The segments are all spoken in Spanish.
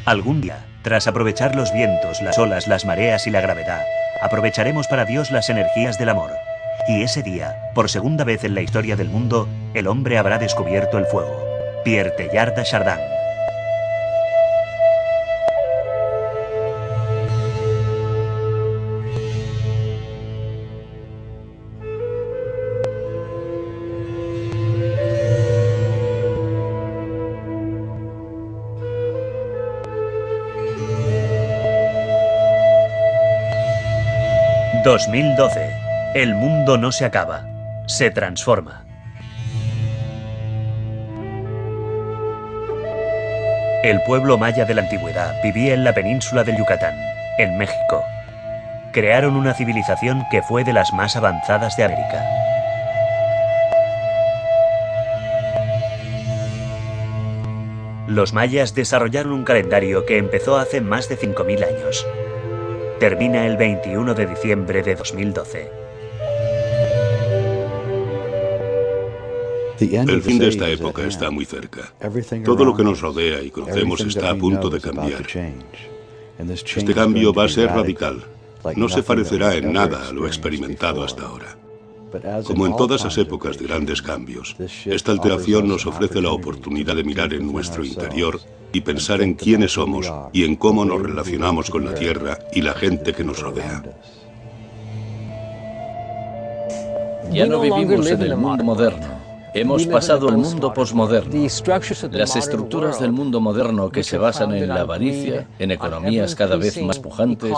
Algún día, tras aprovechar los vientos, las olas, las mareas y la gravedad, aprovecharemos para Dios las energías del amor. Y ese día, por segunda vez en la historia del mundo, el hombre habrá descubierto el fuego. Pierre Teilhard de Chardin. ...2012... El mundo no se acaba, se transforma. El pueblo maya de la antigüedad vivía en la península de Yucatán, en México. Crearon una civilización que fue de las más avanzadas de América. Los mayas desarrollaron un calendario que empezó hace más de 5000 años. Termina el 21 de diciembre de 2012. El fin de esta época está muy cerca. Todo lo que nos rodea y conocemos está a punto de cambiar. Este cambio va a ser radical. No se parecerá en nada a lo experimentado hasta ahora. Como en todas las épocas de grandes cambios, esta alteración nos ofrece la oportunidad de mirar en nuestro interior y pensar en quiénes somos y en cómo nos relacionamos con la Tierra y la gente que nos rodea. Ya no vivimos en el mundo moderno. Hemos pasado al mundo posmoderno. Las estructuras del mundo moderno que se basan en la avaricia, en economías cada vez más pujantes,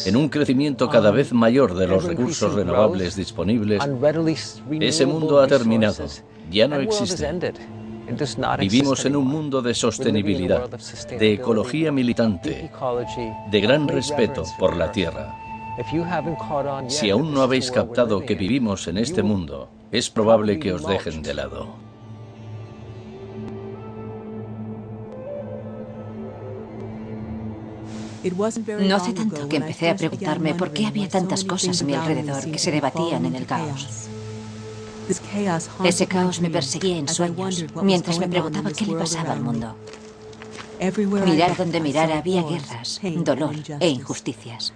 en un crecimiento cada vez mayor de los recursos renovables disponibles, ese mundo ha terminado. Ya no existe. Vivimos en un mundo de sostenibilidad, de ecología militante, de gran respeto por la Tierra. Si aún no habéis captado que vivimos en este mundo, es probable que os dejen de lado. No hace tanto que empecé a preguntarme por qué había tantas cosas a mi alrededor que se debatían en el caos. Ese caos me perseguía en sueños, mientras me preguntaba qué le pasaba al mundo. Mirar donde mirara había guerras, dolor e injusticias.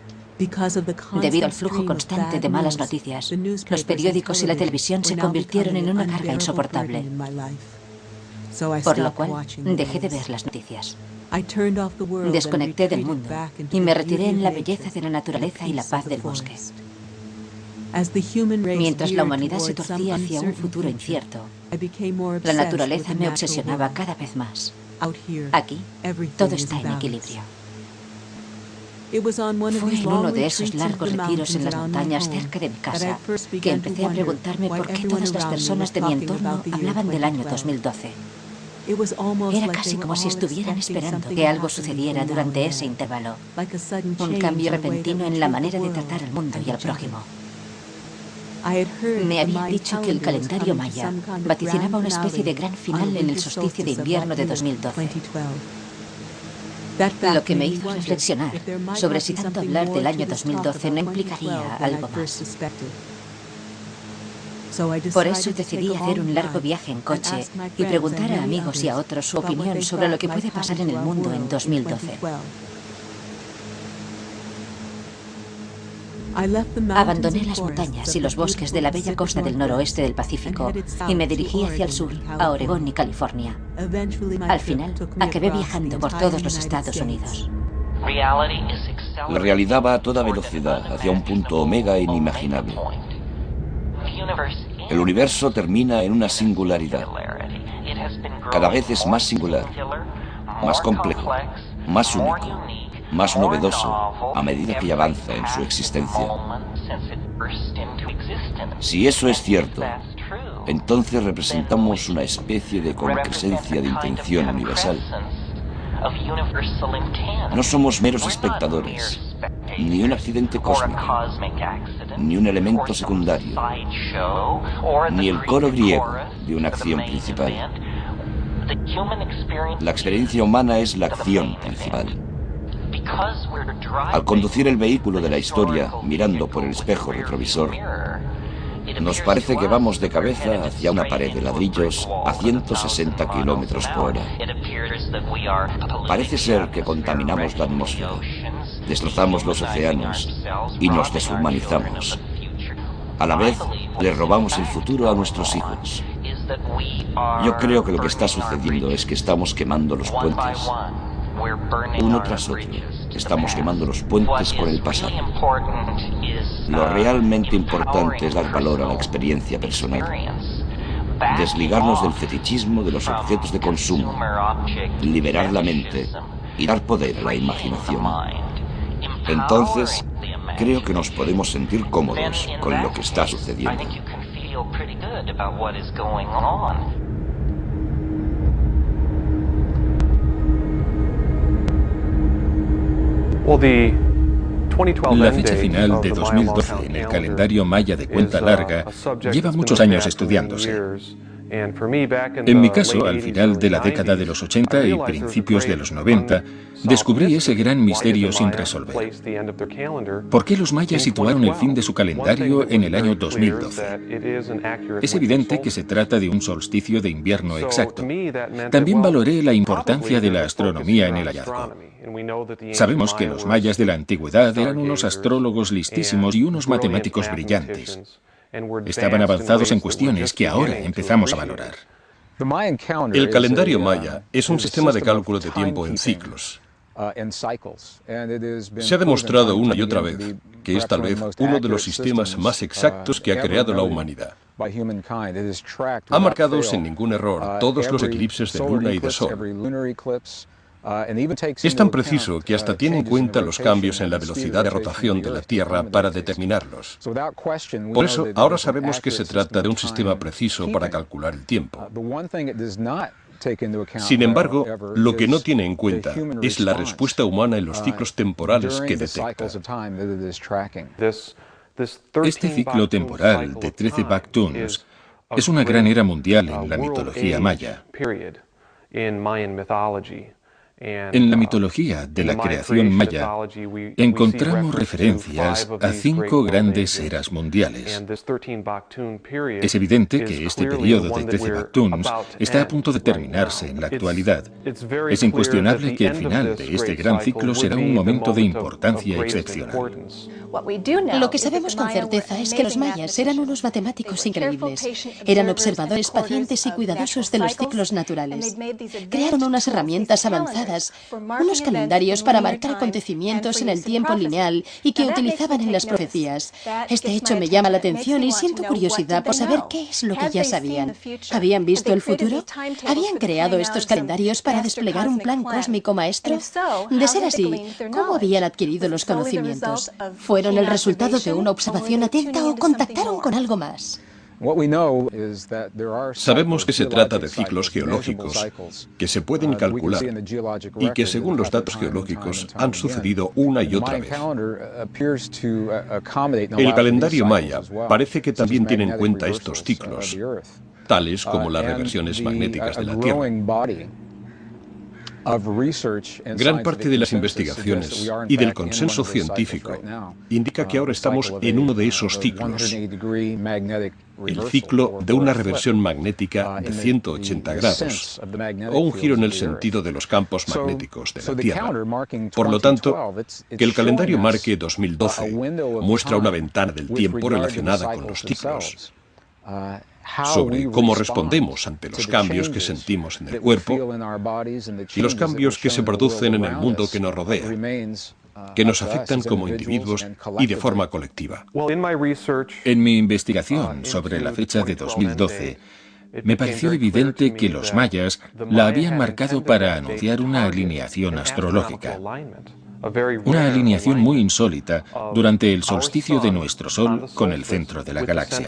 Debido al flujo constante de malas noticias, los periódicos y la televisión se convirtieron en una carga insoportable, por lo cual dejé de ver las noticias. Desconecté del mundo y me retiré en la belleza de la naturaleza y la paz del bosque. Mientras la humanidad se torcía hacia un futuro incierto, la naturaleza me obsesionaba cada vez más. Aquí, todo está en equilibrio. Fue en uno de esos largos retiros en las montañas cerca de mi casa que empecé a preguntarme por qué todas las personas de mi entorno hablaban del año 2012. Era casi como si estuvieran esperando que algo sucediera durante ese intervalo. Un cambio repentino en la manera de tratar al mundo y al prójimo. Me habían dicho que el calendario maya vaticinaba una especie de gran final en el solsticio de invierno de 2012. Lo que me hizo reflexionar sobre si tanto hablar del año 2012 no implicaría algo más. Por eso decidí hacer un largo viaje en coche y preguntar a amigos y a otros su opinión sobre lo que puede pasar en el mundo en 2012. Abandoné las montañas y los bosques de la bella costa del noroeste del Pacífico y me dirigí hacia el sur, a Oregón y California. Al final, acabé viajando por todos los Estados Unidos. La realidad va a toda velocidad, hacia un punto omega inimaginable. El universo termina en una singularidad. Cada vez es más singular, más complejo, más único, más novedoso a medida que avanza en su existencia. Si eso es cierto, entonces representamos una especie de conpresencia de intención universal. No somos meros espectadores, ni un accidente cósmico, ni un elemento secundario, ni el coro griego de una acción principal. La experiencia humana es la acción principal. Al conducir el vehículo de la historia, mirando por el espejo retrovisor, Nos parece que vamos de cabeza hacia una pared de ladrillos a 160 kilómetros por hora. Parece ser que contaminamos la atmósfera, destrozamos los océanos y nos deshumanizamos. A la vez, le robamos el futuro a nuestros hijos. Yo creo que lo que está sucediendo es que estamos quemando los puentes, uno tras otro. Estamos quemando los puentes con el pasado. Lo realmente importante es dar valor a la experiencia personal. Desligarnos del fetichismo de los objetos de consumo, liberar la mente y dar poder a la imaginación. Entonces, creo que nos podemos sentir cómodos con lo que está sucediendo. La fecha final de 2012 en el calendario maya de cuenta larga lleva muchos años estudiándose. En mi caso, al final de la década de los 80 y principios de los 90, descubrí ese gran misterio sin resolver. ¿Por qué los mayas situaron el fin de su calendario en el año 2012? Es evidente que se trata de un solsticio de invierno exacto. También valoré la importancia de la astronomía en el hallazgo. Sabemos que los mayas de la antigüedad eran unos astrólogos listísimos y unos matemáticos brillantes. Estaban avanzados en cuestiones que ahora empezamos a valorar. El calendario maya es un sistema de cálculo de tiempo en ciclos. Se ha demostrado una y otra vez que es tal vez uno de los sistemas más exactos que ha creado la humanidad. Ha marcado sin ningún error todos los eclipses de luna y de sol. Es tan preciso que hasta tiene en cuenta los cambios en la velocidad de rotación de la Tierra para determinarlos. Por eso, ahora sabemos que se trata de un sistema preciso para calcular el tiempo. Sin embarro, lo que no tiene en cuenta es la respuesta humana en los ciclos temporales que detecta. Este ciclo temporal de 13 Bactuns es una gran era mundial en la mitología maya. En la mitología de la creación maya encontramos referencias a 5 grandes eras mundiales. Es evidente que este periodo de 13 Bactuns está a punto de terminarse en la actualidad. Es incuestionable que el final de este gran ciclo será un momento de importancia excepcional. Lo que sabemos con certeza es que los mayas eran unos matemáticos increíbles. Eran observadores pacientes y cuidadosos de los ciclos naturales. Crearon unas herramientas avanzadas, unos calendarios para marcar acontecimientos en el tiempo lineal y que utilizaban en las profecías. Este hecho me llama la atención y siento curiosidad por saber qué es lo que ya sabían. ¿Habían visto el futuro? ¿Habían creado estos calendarios para desplegar un plan cósmico maestro? De ser así, ¿cómo habían adquirido los conocimientos? ¿Fueron el resultado de una observación atenta o contactaron con algo más? Sabemos que se trata de ciclos geológicos que se pueden calcular y que, según los datos geológicos, han sucedido una y otra vez. El calendario maya parece que también tiene en cuenta estos ciclos, tales como las reversiones magnéticas de la Tierra. Gran parte de las investigaciones y del consenso científico indica que ahora estamos en uno de esos ciclos, el ciclo de una reversión magnética de 180 grados, o un giro en el sentido de los campos magnéticos de la Tierra. Por lo tanto, que el calendario marque 2012 muestra una ventana del tiempo relacionada con los ciclos, sobre cómo respondemos ante los cambios que sentimos en el cuerpo y los cambios que se producen en el mundo que nos rodea, que nos afectan como individuos y de forma colectiva. En mi investigación sobre la fecha de 2012, me pareció evidente que los mayas la habían marcado para anunciar una alineación astrológica. Una alineación muy insólita durante el solsticio de nuestro Sol con el centro de la galaxia.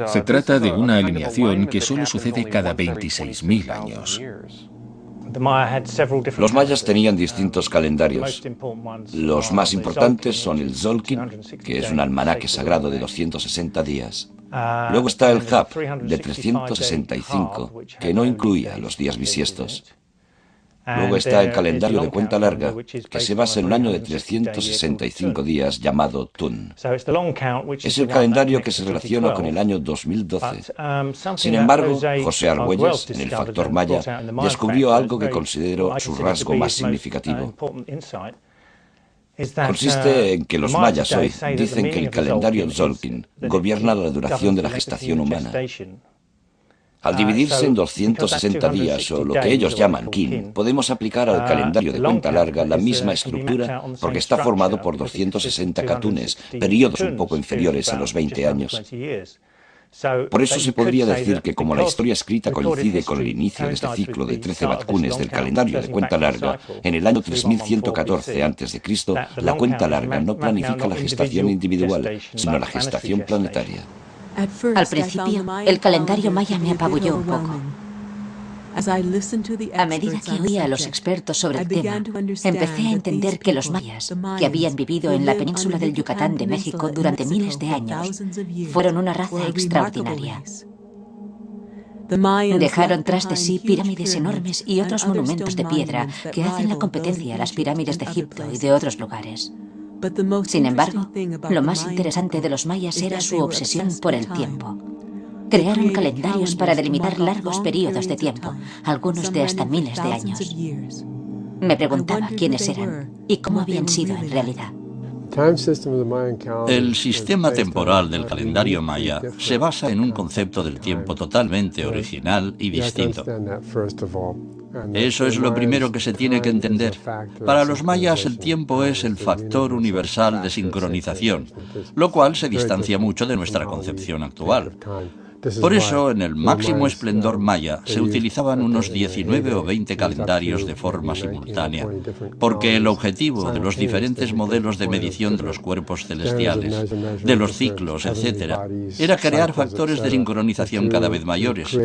Se trata de una alineación que solo sucede cada 26.000 años. Los mayas tenían distintos calendarios. Los más importantes son el Tzolk'in, que es un almanaque sagrado de 260 días. Luego está el Hap, de 365, que no incluía los días bisiestos. Luego está el calendario de cuenta larga, que se basa en un año de 365 días llamado Tun. Es el calendario que se relaciona con el año 2012. Sin embargo, José Argüelles, en el Factor Maya, descubrió algo que considero su rasgo más significativo. Consiste en que los mayas hoy dicen que el calendario Tzolk'in gobierna la duración de la gestación humana. Al dividirse en 260 días, o lo que ellos llaman kin, podemos aplicar al calendario de cuenta larga la misma estructura porque está formado por 260 katunes, periodos un poco inferiores a los 20 años. Por eso se podría decir que como la historia escrita coincide con el inicio de este ciclo de 13 batkunes del calendario de cuenta larga, en el año 3114 a.C., la cuenta larga no planifica la gestación individual, sino la gestación planetaria. Al principio, el calendario maya me apabulló un poco. A medida que oía a los expertos sobre el tema, empecé a entender que los mayas, que habían vivido en la península del Yucatán de México durante miles de años, fueron una raza extraordinaria. Dejaron tras de sí pirámides enormes y otros monumentos de piedra que hacen la competencia a las pirámides de Egipto y de otros lugares. Sin embargo, lo más interesante de los mayas era su obsesión por el tiempo. Crearon calendarios para delimitar largos periodos de tiempo, algunos de hasta miles de años. Me preguntaba quiénes eran y cómo habían sido en realidad. El sistema temporal del calendario maya se basa en un concepto del tiempo totalmente original y distinto. Eso es lo primero que se tiene que entender. Para los mayas el tiempo es el factor universal de sincronización, lo cual se distancia mucho de nuestra concepción actual. Por eso, en el máximo esplendor maya se utilizaban unos 19 o 20 calendarios de forma simultánea, porque el objetivo de los diferentes modelos de medición de los cuerpos celestiales, de los ciclos, etc., era crear factores de sincronización cada vez mayores.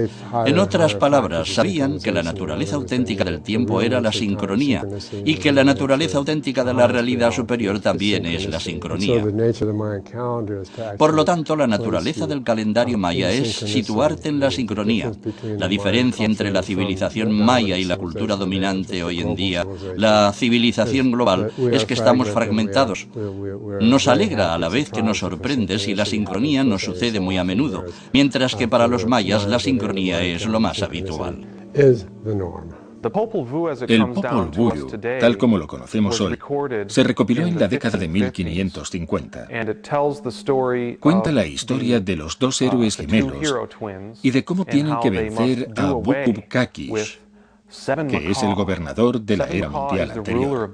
En otras palabras, sabían que la naturaleza auténtica del tiempo era la sincronía y que la naturaleza auténtica de la realidad superior también es la sincronía. Por lo tanto, la naturaleza del calendario maya es situarte en la sincronía. La diferencia entre la civilización maya y la cultura dominante hoy en día, la civilización global, es que estamos fragmentados. Nos alegra a la vez que nos sorprende si la sincronía nos sucede muy a menudo, mientras que para los mayas la sincronía es lo más habitual. El Popol Vuh, tal como lo conocemos hoy, se recopiló en la década de 1550. Cuenta la historia de los dos héroes gemelos y de cómo tienen que vencer a Bukub-Kakish, que es el gobernador de la era mundial anterior.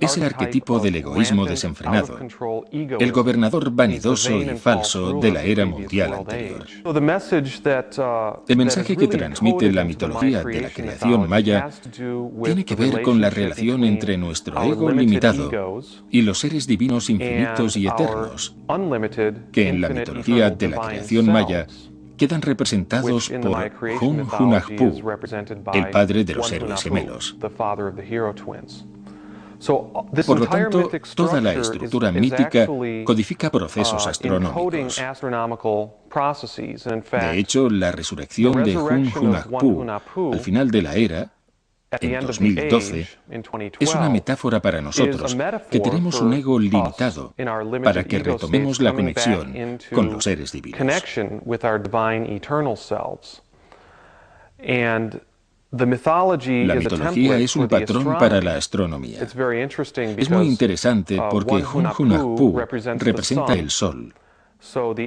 Es el arquetipo del egoísmo desenfrenado, el gobernador vanidoso y falso de la era mundial anterior. El mensaje que transmite la mitología de la creación maya tiene que ver con la relación entre nuestro ego limitado y los seres divinos infinitos y eternos, que en la mitología de la creación maya quedan representados por Hun-Hunahpu, el padre de los héroes gemelos. Por lo tanto, toda la estructura mítica codifica procesos astronómicos. De hecho, la resurrección de Hun-Hunahpu al final de la era, en 2012, es una metáfora para nosotros que tenemos un ego limitado para que retomemos la conexión con los seres divinos. La mitología es un patrón para la astronomía. Es muy interesante porque Hun-Hunahpu representa el Sol.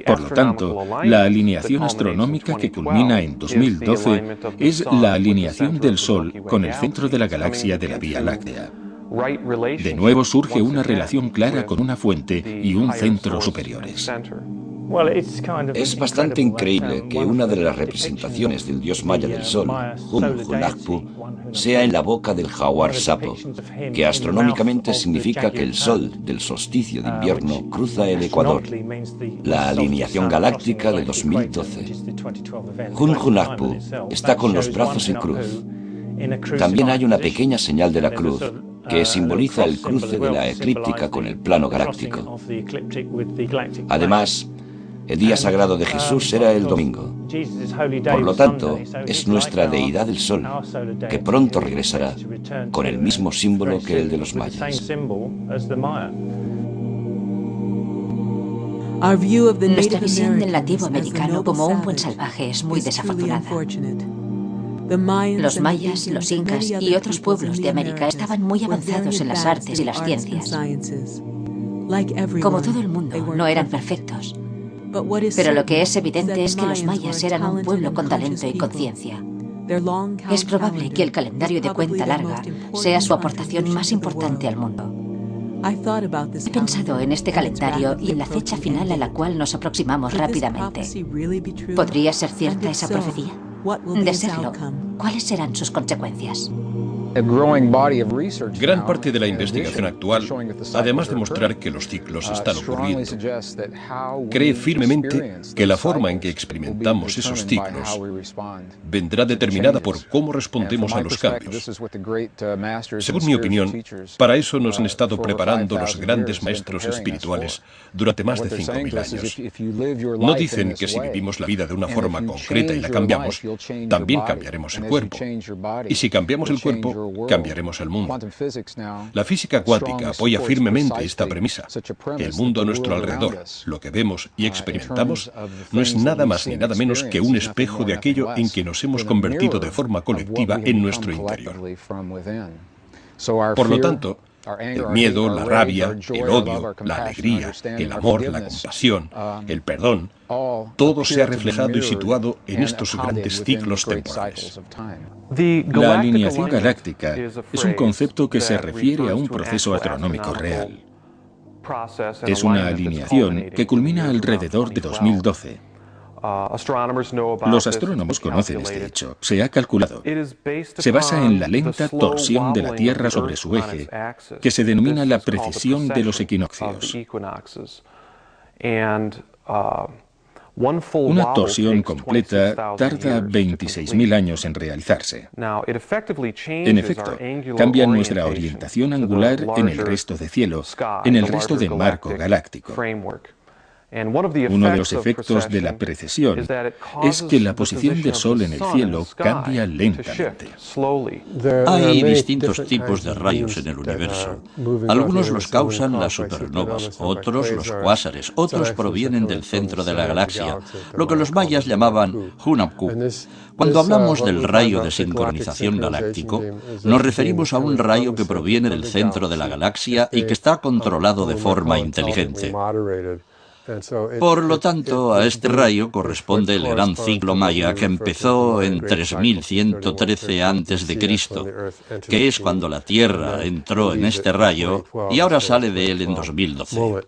Por lo tanto, la alineación astronómica que culmina en 2012 es la alineación del Sol con el centro de la galaxia de la Vía Láctea. De nuevo surge una relación clara con una fuente y un centro superiores. Es bastante increíble que una de las representaciones del dios maya del sol, Hun-Hunahpu, sea en la boca del jaguar sapo, que astronómicamente significa que el sol del solsticio de invierno cruza el ecuador, la alineación galáctica de 2012. Hun-Hunahpu está con los brazos en cruz. También hay una pequeña señal de la cruz que simboliza el cruce de la eclíptica con el plano galáctico. Además, El día sagrado de Jesús era el domingo. Por lo tanto, es nuestra deidad del sol, que pronto regresará, con el mismo símbolo que el de los mayas. Nuestra visión del nativo americano como un buen salvaje es muy desafortunada. Los mayas, los incas y otros pueblos de América estaban muy avanzados en las artes y las ciencias. Como todo el mundo, no eran perfectos. Pero lo que es evidente es que los mayas eran un pueblo con talento y conciencia. Es probable que el calendario de cuenta larga sea su aportación más importante al mundo. He pensado en este calendario y en la fecha final a la cual nos aproximamos rápidamente. ¿Podría ser cierta esa profecía? De serlo, ¿cuáles serán sus consecuencias? Gran parte de la investigación actual, además de mostrar que los ciclos están ocurriendo, cree firmemente que la forma en que experimentamos esos ciclos vendrá determinada por cómo respondemos a los cambios. Según mi opinión, para eso nos han estado preparando los grandes maestros espirituales durante más de 5.000 años. No dicen que si vivimos la vida de una forma concreta y la cambiamos, también cambiaremos el cuerpo. Y si cambiamos el cuerpo, cambiaremos el mundo. La física cuántica apoya firmemente esta premisa. El mundo a nuestro alrededor, lo que vemos y experimentamos, no es nada más ni nada menos que un espejo de aquello en que nos hemos convertido de forma colectiva en nuestro interior. Por lo tanto, el miedo, la rabia, el odio, la alegría, el amor, la compasión, el perdón, todo se ha reflejado y situado en estos grandes ciclos temporales. La alineación galáctica es un concepto que se refiere a un proceso astronómico real. Es una alineación que culmina alrededor de 2012. Los astrónomos conocen este hecho. Se ha calculado. Se basa en la lenta torsión de la Tierra sobre su eje, que se denomina la precesión de los equinoccios. Una torsión completa tarda 26.000 años en realizarse. En efecto, cambia nuestra orientación angular en el resto de cielo, en el resto de marco galáctico. Uno de los efectos de la precesión es que la posición del Sol en el cielo cambia lentamente. Hay distintos tipos de rayos en el universo. Algunos los causan las supernovas, otros los cuásares, otros provienen del centro de la galaxia, lo que los mayas llamaban Hunapku. Cuando hablamos del rayo de sincronización galáctico, nos referimos a un rayo que proviene del centro de la galaxia y que está controlado de forma inteligente. Por lo tanto, a este rayo corresponde el gran ciclo maya que empezó en 3113 a.C., que es cuando la Tierra entró en este rayo y ahora sale de él en 2012.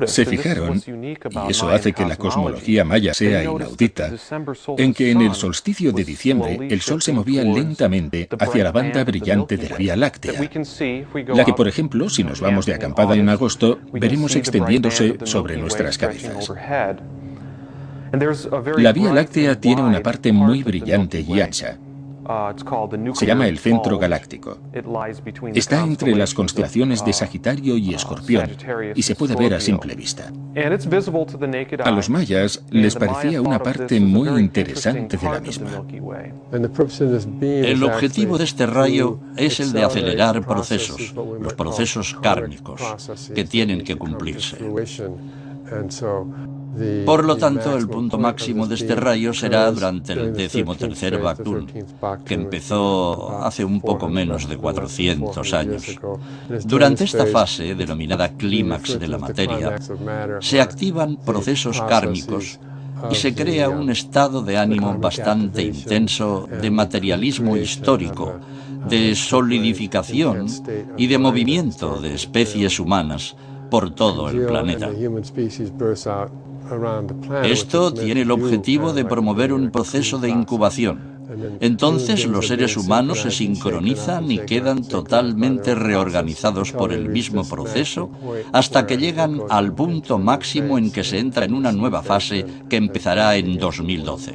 Se fijaron, y eso hace que la cosmología maya sea inaudita, en que en el solsticio de diciembre el Sol se movía lentamente hacia la banda brillante de la Vía Láctea, la que, por ejemplo, si nos vamos de acampada en agosto, veremos extendiéndose sobre nuestras cabezas. La Vía Láctea tiene una parte muy brillante y ancha. Se llama el centro galáctico. Está entre las constelaciones de Sagitario y Escorpión y se puede ver a simple vista. A los mayas les parecía una parte muy interesante de la misma. El objetivo de este rayo es el de acelerar procesos, los procesos kármicos, que tienen que cumplirse. Por lo tanto, el punto máximo de este rayo será durante el 13º Baktun, que empezó hace un poco menos de 400 años. Durante esta fase, denominada clímax de la materia, se activan procesos kármicos y se crea un estado de ánimo bastante intenso de materialismo histórico, de solidificación y de movimiento de especies humanas por todo el planeta. Esto tiene el objetivo de promover un proceso de incubación. Entonces los seres humanos se sincronizan y quedan totalmente reorganizados por el mismo proceso hasta que llegan al punto máximo en que se entra en una nueva fase que empezará en 2012.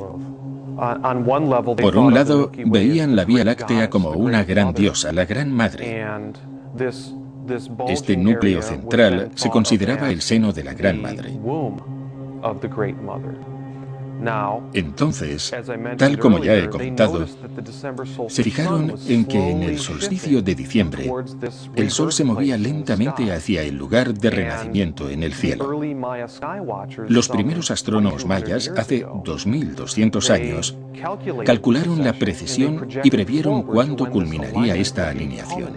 Por un lado, veían la Vía Láctea como una gran diosa, la Gran Madre. Este núcleo central se consideraba el seno de la Gran Madre. Entonces, tal como ya he comentado, se fijaron en que en el solsticio de diciembre, el Sol se movía lentamente hacia el lugar de renacimiento en el cielo. Los primeros astrónomos mayas, hace 2200 años, calcularon la precesión y previeron cuándo culminaría esta alineación.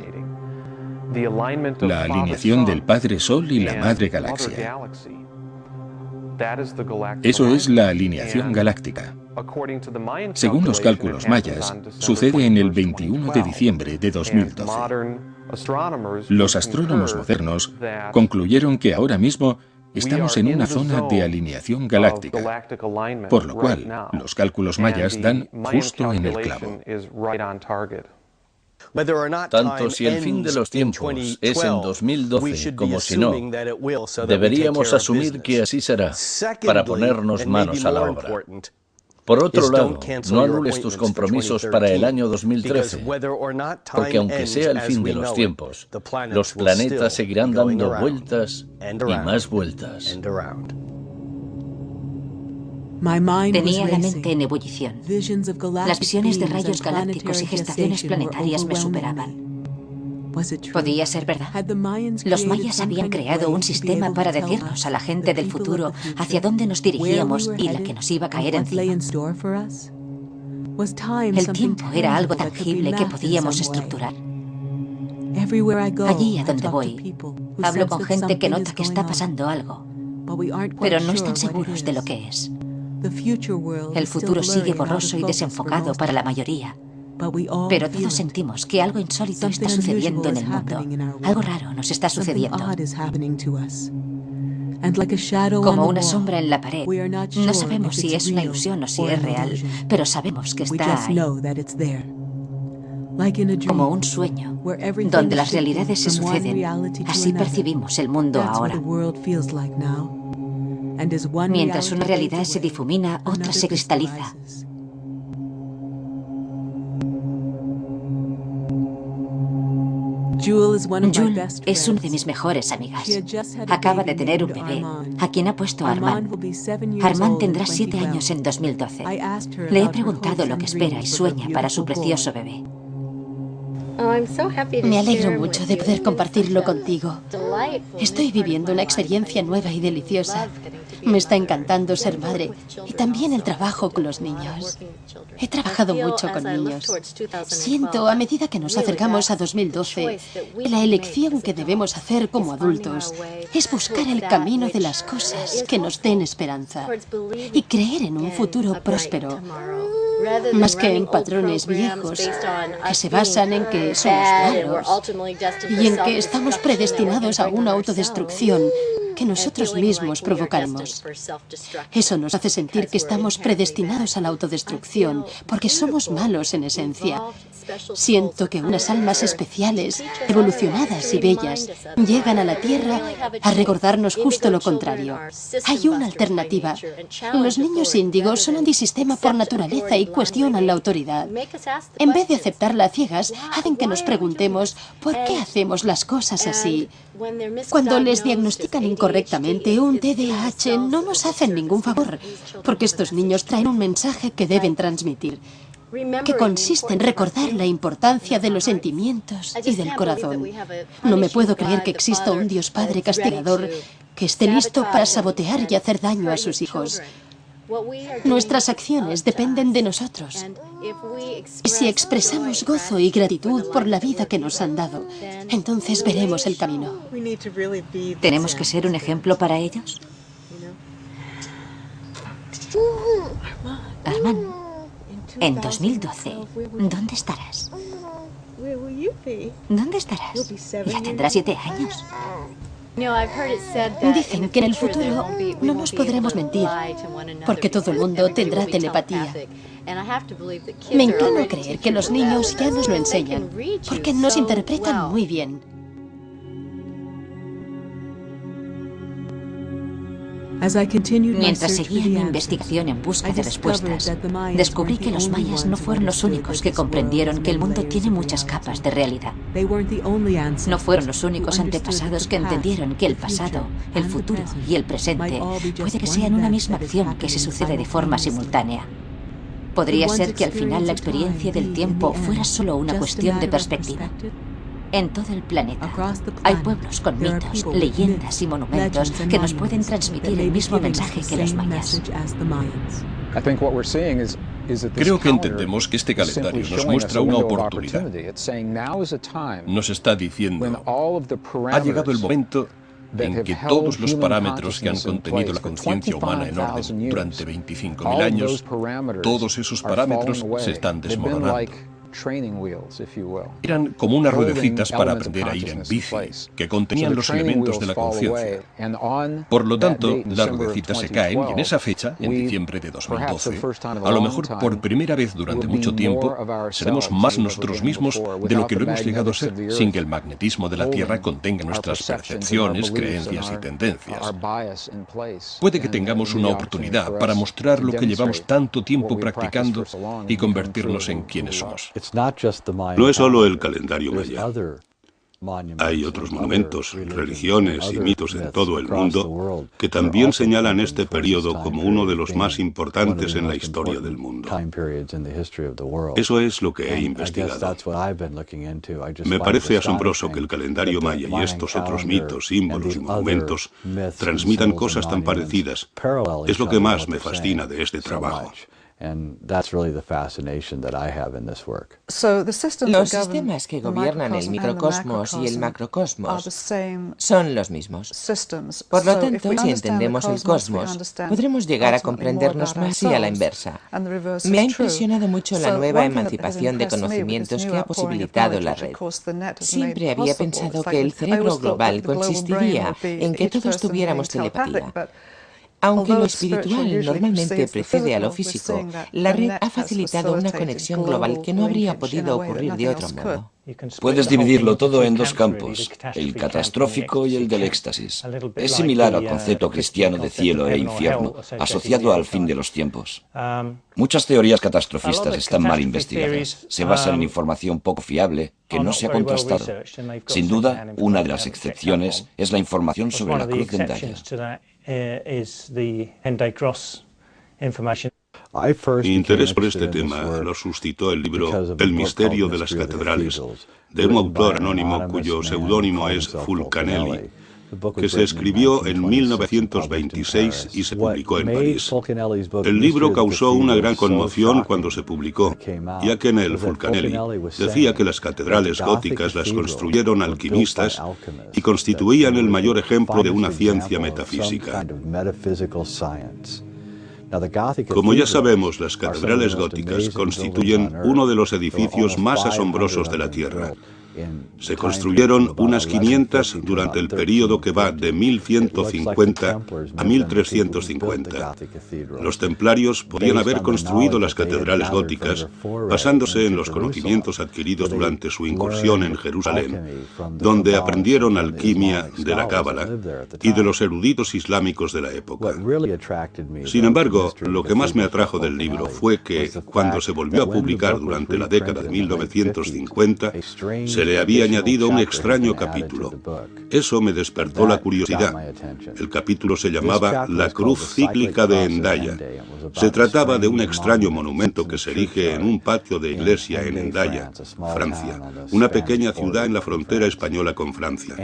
La alineación del Padre Sol y la Madre Galaxia. Eso es la alineación galáctica. Según los cálculos mayas, sucede en el 21 de diciembre de 2012. Los astrónomos modernos concluyeron que ahora mismo estamos en una zona de alineación galáctica, por lo cual los cálculos mayas dan justo en el clavo. Tanto si el fin de los tiempos es en 2012 como si no, deberíamos asumir que así será, para ponernos manos a la obra. Por otro lado, no anules tus compromisos para el año 2013, porque aunque sea el fin de los tiempos, los planetas seguirán dando vueltas y más vueltas. Tenía la mente en ebullición. Las visiones de rayos galácticos y gestaciones planetarias me superaban. ¿Podía ser verdad? Los mayas habían creado un sistema para decirnos a la gente del futuro hacia dónde nos dirigíamos y la que nos iba a caer encima. El tiempo era algo tangible que podíamos estructurar. Allí a donde voy, hablo con gente que nota que está pasando algo, pero no están seguros de lo que es. El futuro sigue borroso y desenfocado para la mayoría, pero todos sentimos que algo insólito está sucediendo en el mundo. Algo raro nos está sucediendo. Como una sombra en la pared. No sabemos si es una ilusión o si es real, pero sabemos que está ahí. Como un sueño, donde las realidades se suceden. Así percibimos el mundo ahora. Mientras una realidad se difumina, otra se cristaliza. Jules es una de mis mejores amigas. Acaba de tener un bebé, a quien ha puesto Armand. Armand tendrá 7 años en 2012. Le he preguntado lo que espera y sueña para su precioso bebé. Me alegro mucho de poder compartirlo contigo. Estoy viviendo una experiencia nueva y deliciosa. Me está encantando ser madre y también el trabajo con los niños. He trabajado mucho con niños. Siento, a medida que nos acercamos a 2012, que la elección que debemos hacer como adultos es buscar el camino de las cosas que nos den esperanza y creer en un futuro próspero, más que en patrones viejos que se basan en que somos malos y en que estamos predestinados a una autodestrucción que nosotros mismos provocaremos. Eso nos hace sentir que estamos predestinados a la autodestrucción porque somos malos en esencia. Siento que unas almas especiales, evolucionadas y bellas, llegan a la Tierra a recordarnos justo lo contrario. Hay una alternativa. Los niños índigos son antisistema por naturaleza y cuestionan la autoridad. En vez de aceptarla a ciegas, hacen que nos preguntemos ¿por qué hacemos las cosas así? Cuando les diagnostican incorrectamente un TDAH, no nos hacen ningún favor, porque estos niños traen un mensaje que deben transmitir, que consiste en recordar la importancia de los sentimientos y del corazón. No me puedo creer que exista un Dios Padre castigador que esté listo para sabotear y hacer daño a sus hijos. Nuestras acciones dependen de nosotros. Y si expresamos gozo y gratitud por la vida que nos han dado, entonces veremos el camino. ¿Tenemos que ser un ejemplo para ellos? Armand, en 2012, ¿dónde estarás? ¿Dónde estarás? Ya tendrás 7 años. Dicen que en el futuro no nos podremos mentir, porque todo el mundo tendrá telepatía. Me inclino a creer que los niños ya nos lo enseñan, porque nos interpretan muy bien. Mientras seguía mi investigación en busca de respuestas, descubrí que los mayas no fueron los únicos que comprendieron que el mundo tiene muchas capas de realidad. No fueron los únicos antepasados que entendieron que el pasado, el futuro y el presente puede que sean una misma acción que se sucede de forma simultánea. Podría ser que al final la experiencia del tiempo fuera solo una cuestión de perspectiva. En todo el planeta hay pueblos con mitos, leyendas y monumentos que nos pueden transmitir el mismo mensaje que los mayas. Creo que entendemos que este calendario nos muestra una oportunidad. Nos está diciendo, ha llegado el momento en que todos los parámetros que han contenido la conciencia humana en orden durante 25.000 años, todos esos parámetros se están desmoronando. Eran como unas ruedecitas para aprender a ir en bici, que contenían los elementos de la conciencia. Por lo tanto, las ruedecitas se caen y en esa fecha, en diciembre de 2012, a lo mejor por primera vez durante mucho tiempo, seremos más nosotros mismos de lo que lo hemos llegado a ser, sin que el magnetismo de la Tierra contenga nuestras percepciones, creencias y tendencias. Puede que tengamos una oportunidad para mostrar lo que llevamos tanto tiempo practicando y convertirnos en quienes somos. No es solo el calendario maya. Hay otros monumentos, religiones y mitos en todo el mundo que también señalan este periodo como uno de los más importantes en la historia del mundo. Eso es lo que he investigado. Me parece asombroso que el calendario maya y estos otros mitos, símbolos y monumentos transmitan cosas tan parecidas. Es lo que más me fascina de este trabajo. Los sistemas que gobiernan el microcosmos y el macrocosmos son los mismos. Por lo tanto, si entendemos el cosmos, podremos llegar a comprendernos más y a la inversa. Me ha impresionado mucho la nueva emancipación de conocimientos que ha posibilitado la red. Siempre había pensado que el cerebro global consistiría en que todos tuviéramos telepatía. Aunque lo espiritual normalmente precede a lo físico, la red ha facilitado una conexión global que no habría podido ocurrir de otro modo. Puedes dividirlo todo en dos campos, el catastrófico y el del éxtasis. Es similar al concepto cristiano de cielo e infierno, asociado al fin de los tiempos. Muchas teorías catastrofistas están mal investigadas. Se basan en información poco fiable que no se ha contrastado. Sin duda, una de las excepciones es la información sobre la cruz de Endaya. Mi interés por este tema lo suscitó el libro El misterio de las catedrales, de un autor anónimo cuyo seudónimo es Fulcanelli, que se escribió en 1926 y se publicó en París. El libro causó una gran conmoción cuando se publicó, ya que en él Fulcanelli decía que las catedrales góticas las construyeron alquimistas y constituían el mayor ejemplo de una ciencia metafísica. Como ya sabemos, las catedrales góticas constituyen uno de los edificios más asombrosos de la Tierra. Se construyeron unas 500 durante el período que va de 1150 a 1350. Los templarios podían haber construido las catedrales góticas basándose en los conocimientos adquiridos durante su incursión en Jerusalén, donde aprendieron alquimia de la Cábala y de los eruditos islámicos de la época. Sin embargo, lo que más me atrajo del libro fue que, cuando se volvió a publicar durante la década de 1950, se le había añadido un extraño capítulo. Eso me despertó la curiosidad. El capítulo se llamaba La Cruz Cíclica de Endaya. Se trataba de un extraño monumento que se erige en un patio de iglesia en Endaya, Francia, una pequeña ciudad en la frontera española con Francia.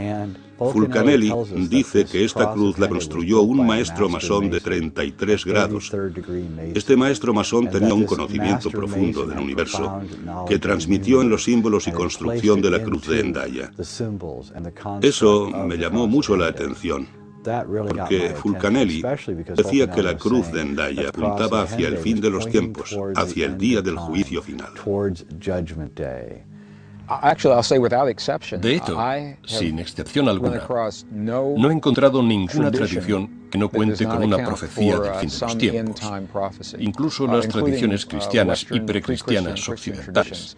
Fulcanelli dice que esta cruz la construyó un maestro masón de 33 grados. Este maestro masón tenía un conocimiento profundo del universo que transmitió en los símbolos y construcción de la cruz de Endaya. Eso me llamó mucho la atención, porque Fulcanelli decía que la cruz de Endaya apuntaba hacia el fin de los tiempos, hacia el día del juicio final. De hecho, sin excepción alguna, no he encontrado ninguna tradición que no cuente con una profecía del fin de los tiempos, incluso las tradiciones cristianas y precristianas occidentales.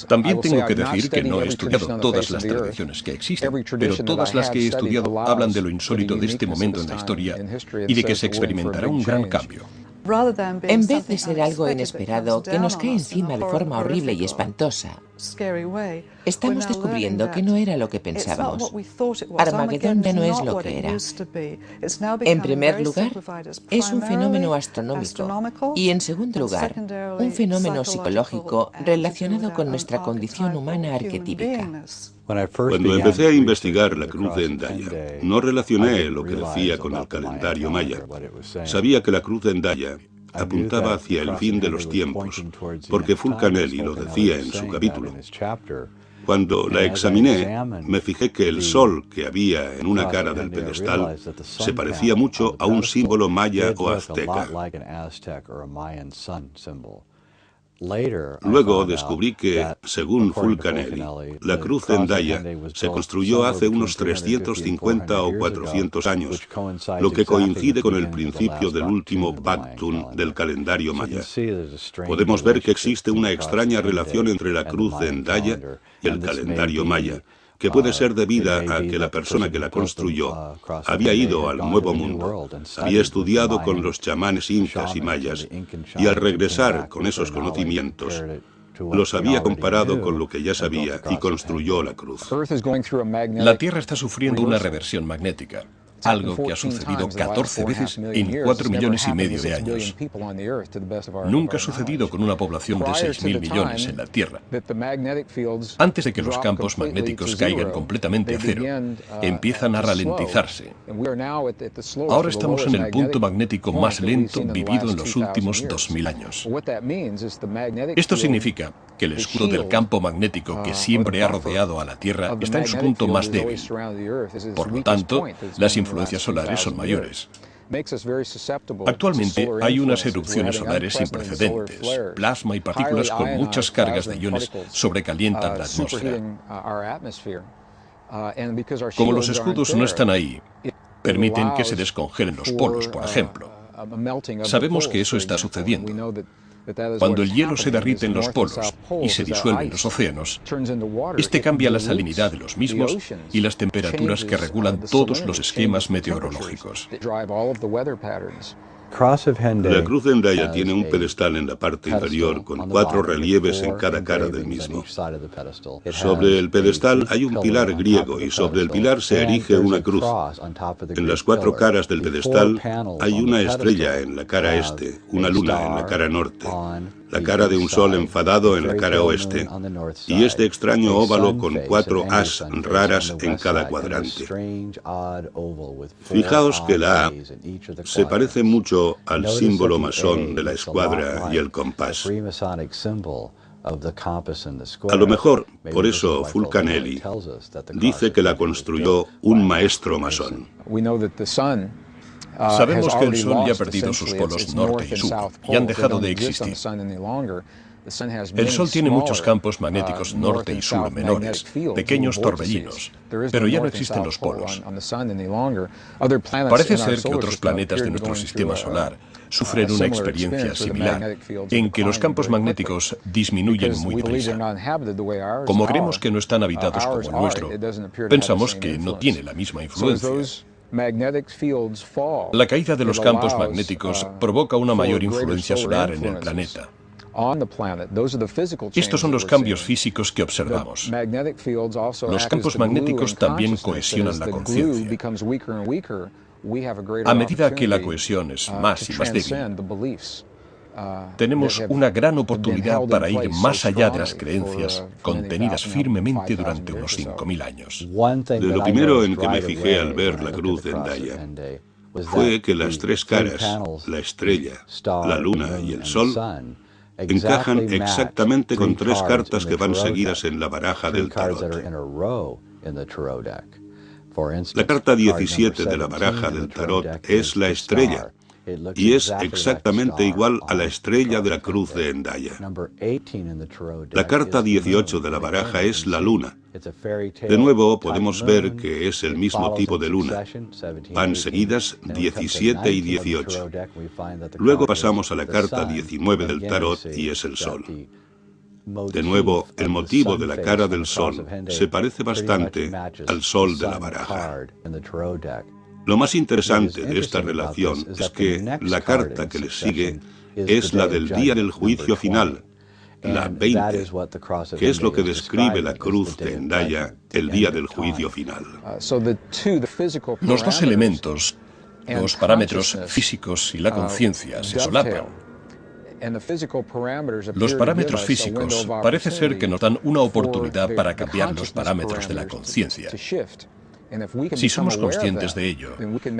También tengo que decir que no he estudiado todas las tradiciones que existen, pero todas las que he estudiado hablan de lo insólito de este momento en la historia y de que se experimentará un gran cambio. En vez de ser algo inesperado que nos cae encima de forma horrible y espantosa, estamos descubriendo que no era lo que pensábamos. Armagedón ya no es lo que era. En primer lugar, es un fenómeno astronómico y, en segundo lugar, un fenómeno psicológico relacionado con nuestra condición humana arquetípica. Cuando empecé a investigar la cruz de Hendaya, no relacioné lo que decía con el calendario maya. Sabía que la cruz de Hendaya apuntaba hacia el fin de los tiempos, porque Fulcanelli lo decía en su capítulo. Cuando la examiné, me fijé que el sol que había en una cara del pedestal se parecía mucho a un símbolo maya o azteca. Luego descubrí que, según Fulcanelli, la cruz de Hendaya se construyó hace unos 350 o 400 años, lo que coincide con el principio del último Baktun del calendario maya. Podemos ver que existe una extraña relación entre la cruz de Hendaya y el calendario maya, que puede ser debida a que la persona que la construyó había ido al Nuevo Mundo, había estudiado con los chamanes incas y mayas, y al regresar con esos conocimientos, los había comparado con lo que ya sabía y construyó la cruz. La Tierra está sufriendo una reversión magnética, algo que ha sucedido 14 veces en 4,5 millones de años. Nunca ha sucedido con una población de 6.000 millones en la Tierra. Antes de que los campos magnéticos caigan completamente a cero, empiezan a ralentizarse. Ahora estamos en el punto magnético más lento vivido en los últimos 2.000 años. Esto significa que el escudo del campo magnético que siempre ha rodeado a la Tierra está en su punto más débil. Por lo tanto, las influencias solares son mayores. Actualmente hay unas erupciones solares sin precedentes. Plasma y partículas con muchas cargas de iones sobrecalientan la atmósfera. Como los escudos no están ahí, permiten que se descongelen los polos, por ejemplo. Sabemos que eso está sucediendo. Cuando el hielo se derrite en los polos y se disuelve en los océanos, este cambia la salinidad de los mismos y las temperaturas que regulan todos los esquemas meteorológicos. La cruz de Hendaya tiene un pedestal en la parte inferior con 4 relieves en cada cara del mismo. Sobre el pedestal hay un pilar griego y sobre el pilar se erige una cruz. En las 4 caras del pedestal hay una estrella en la cara este, una luna en la cara norte, la cara de un sol enfadado en la cara oeste, y este extraño óvalo con 4 as raras en cada cuadrante. Fijaos que la A se parece mucho al símbolo masón de la escuadra y el compás. A lo mejor, por eso Fulcanelli dice que la construyó un maestro masón. Sabemos que el Sol ya ha perdido sus polos norte y sur y han dejado de existir. El Sol tiene muchos campos magnéticos norte y sur menores, pequeños torbellinos, pero ya no existen los polos. Parece ser que otros planetas de nuestro sistema solar sufren una experiencia similar, en que los campos magnéticos disminuyen muy deprisa. Como creemos que no están habitados como el nuestro, pensamos que no tiene la misma influencia. La caída de los campos magnéticos provoca una mayor influencia solar en el planeta. Estos son los cambios físicos que observamos. Los campos magnéticos también cohesionan la conciencia. A medida que la cohesión es más y más débil, tenemos una gran oportunidad para ir más allá de las creencias contenidas firmemente durante unos 5.000 años. De lo primero en que me fijé al ver la cruz de Hendaya fue que las 3 caras, la estrella, la luna y el sol, encajan exactamente con 3 cartas que van seguidas en la baraja del tarot. La carta 17 de la baraja del tarot es la estrella, y es exactamente igual a la estrella de la cruz de Hendaya. La carta 18 de la baraja es la luna. De nuevo podemos ver que es el mismo tipo de luna. Van seguidas 17 y 18. Luego pasamos a la carta 19 del tarot y es el sol. De nuevo, el motivo de la cara del sol se parece bastante al sol de la baraja. Lo más interesante de esta relación es que la carta que le sigue es la del día del juicio final, la 20, que es lo que describe la cruz de Hendaya, el día del juicio final. Los dos elementos, los parámetros físicos y la conciencia, se solapan. Los parámetros físicos parece ser que nos dan una oportunidad para cambiar los parámetros de la conciencia. Si somos conscientes de ello,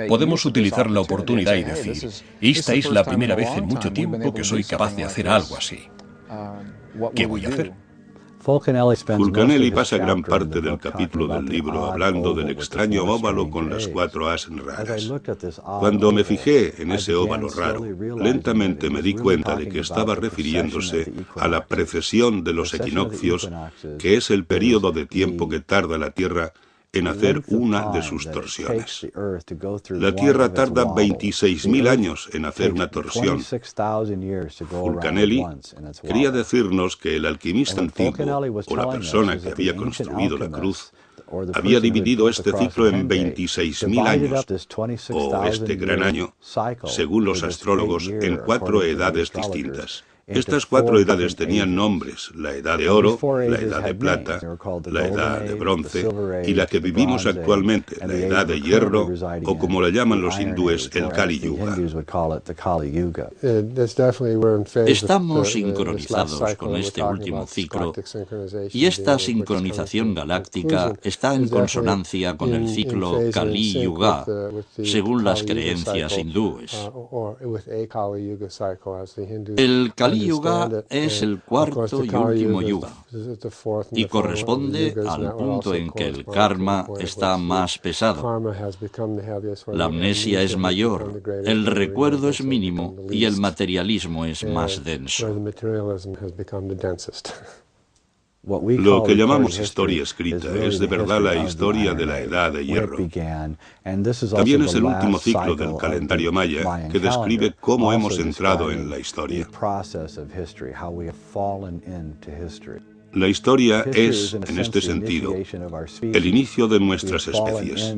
podemos utilizar la oportunidad y decir, esta es la primera vez en mucho tiempo que soy capaz de hacer algo así. ¿Qué voy a hacer? Fulcanelli pasa gran parte del capítulo del libro hablando del extraño óvalo con las 4 as raras. Cuando me fijé en ese óvalo raro, lentamente me di cuenta de que estaba refiriéndose a la precesión de los equinoccios, que es el período de tiempo que tarda la Tierra en hacer una de sus torsiones. La Tierra tarda 26.000 años en hacer una torsión. Fulcanelli quería decirnos que el alquimista antiguo, o la persona que había construido la cruz, había dividido este ciclo en 26.000 años, o este gran año, según los astrólogos, en 4 edades distintas. Estas 4 edades tenían nombres: la edad de oro, la edad de plata, la edad de bronce y la que vivimos actualmente, la edad de hierro, o como la llaman los hindúes, el Kali Yuga. Estamos sincronizados con este último ciclo, y esta sincronización galáctica está en consonancia con el ciclo Kali Yuga, según las creencias hindúes. El Kali Yuga es el 4º y último yuga, y corresponde al punto en que el karma está más pesado. La amnesia es mayor, el recuerdo es mínimo y el materialismo es más denso. Lo que llamamos historia escrita es de verdad la historia de la edad de hierro. También es el último ciclo del calendario maya que describe cómo hemos entrado en la historia. La historia es, en este sentido, el inicio de nuestras especies.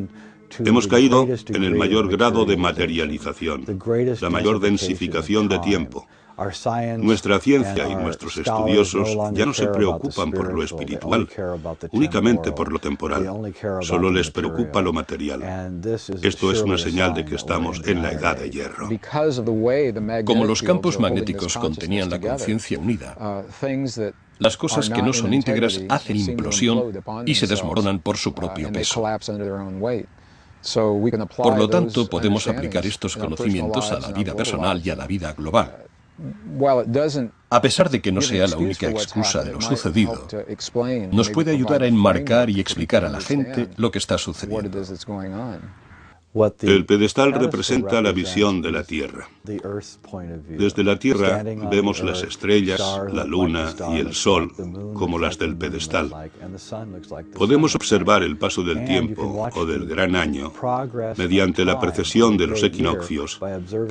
Hemos caído en el mayor grado de materialización, la mayor densificación de tiempo. Nuestra ciencia y nuestros estudiosos ya no se preocupan por lo espiritual, únicamente por lo temporal. Solo les preocupa lo material. Esto es una señal de que estamos en la edad de hierro. Como los campos magnéticos contenían la conciencia unida, las cosas que no son íntegras hacen implosión y se desmoronan por su propio peso. Por lo tanto, podemos aplicar estos conocimientos a la vida personal y a la vida global. A pesar de que no sea la única excusa de lo sucedido, nos puede ayudar a enmarcar y explicar a la gente lo que está sucediendo. El pedestal representa la visión de la Tierra. Desde la Tierra vemos las estrellas, la luna y el sol como las del pedestal. Podemos observar el paso del tiempo o del gran año mediante la precesión de los equinoccios,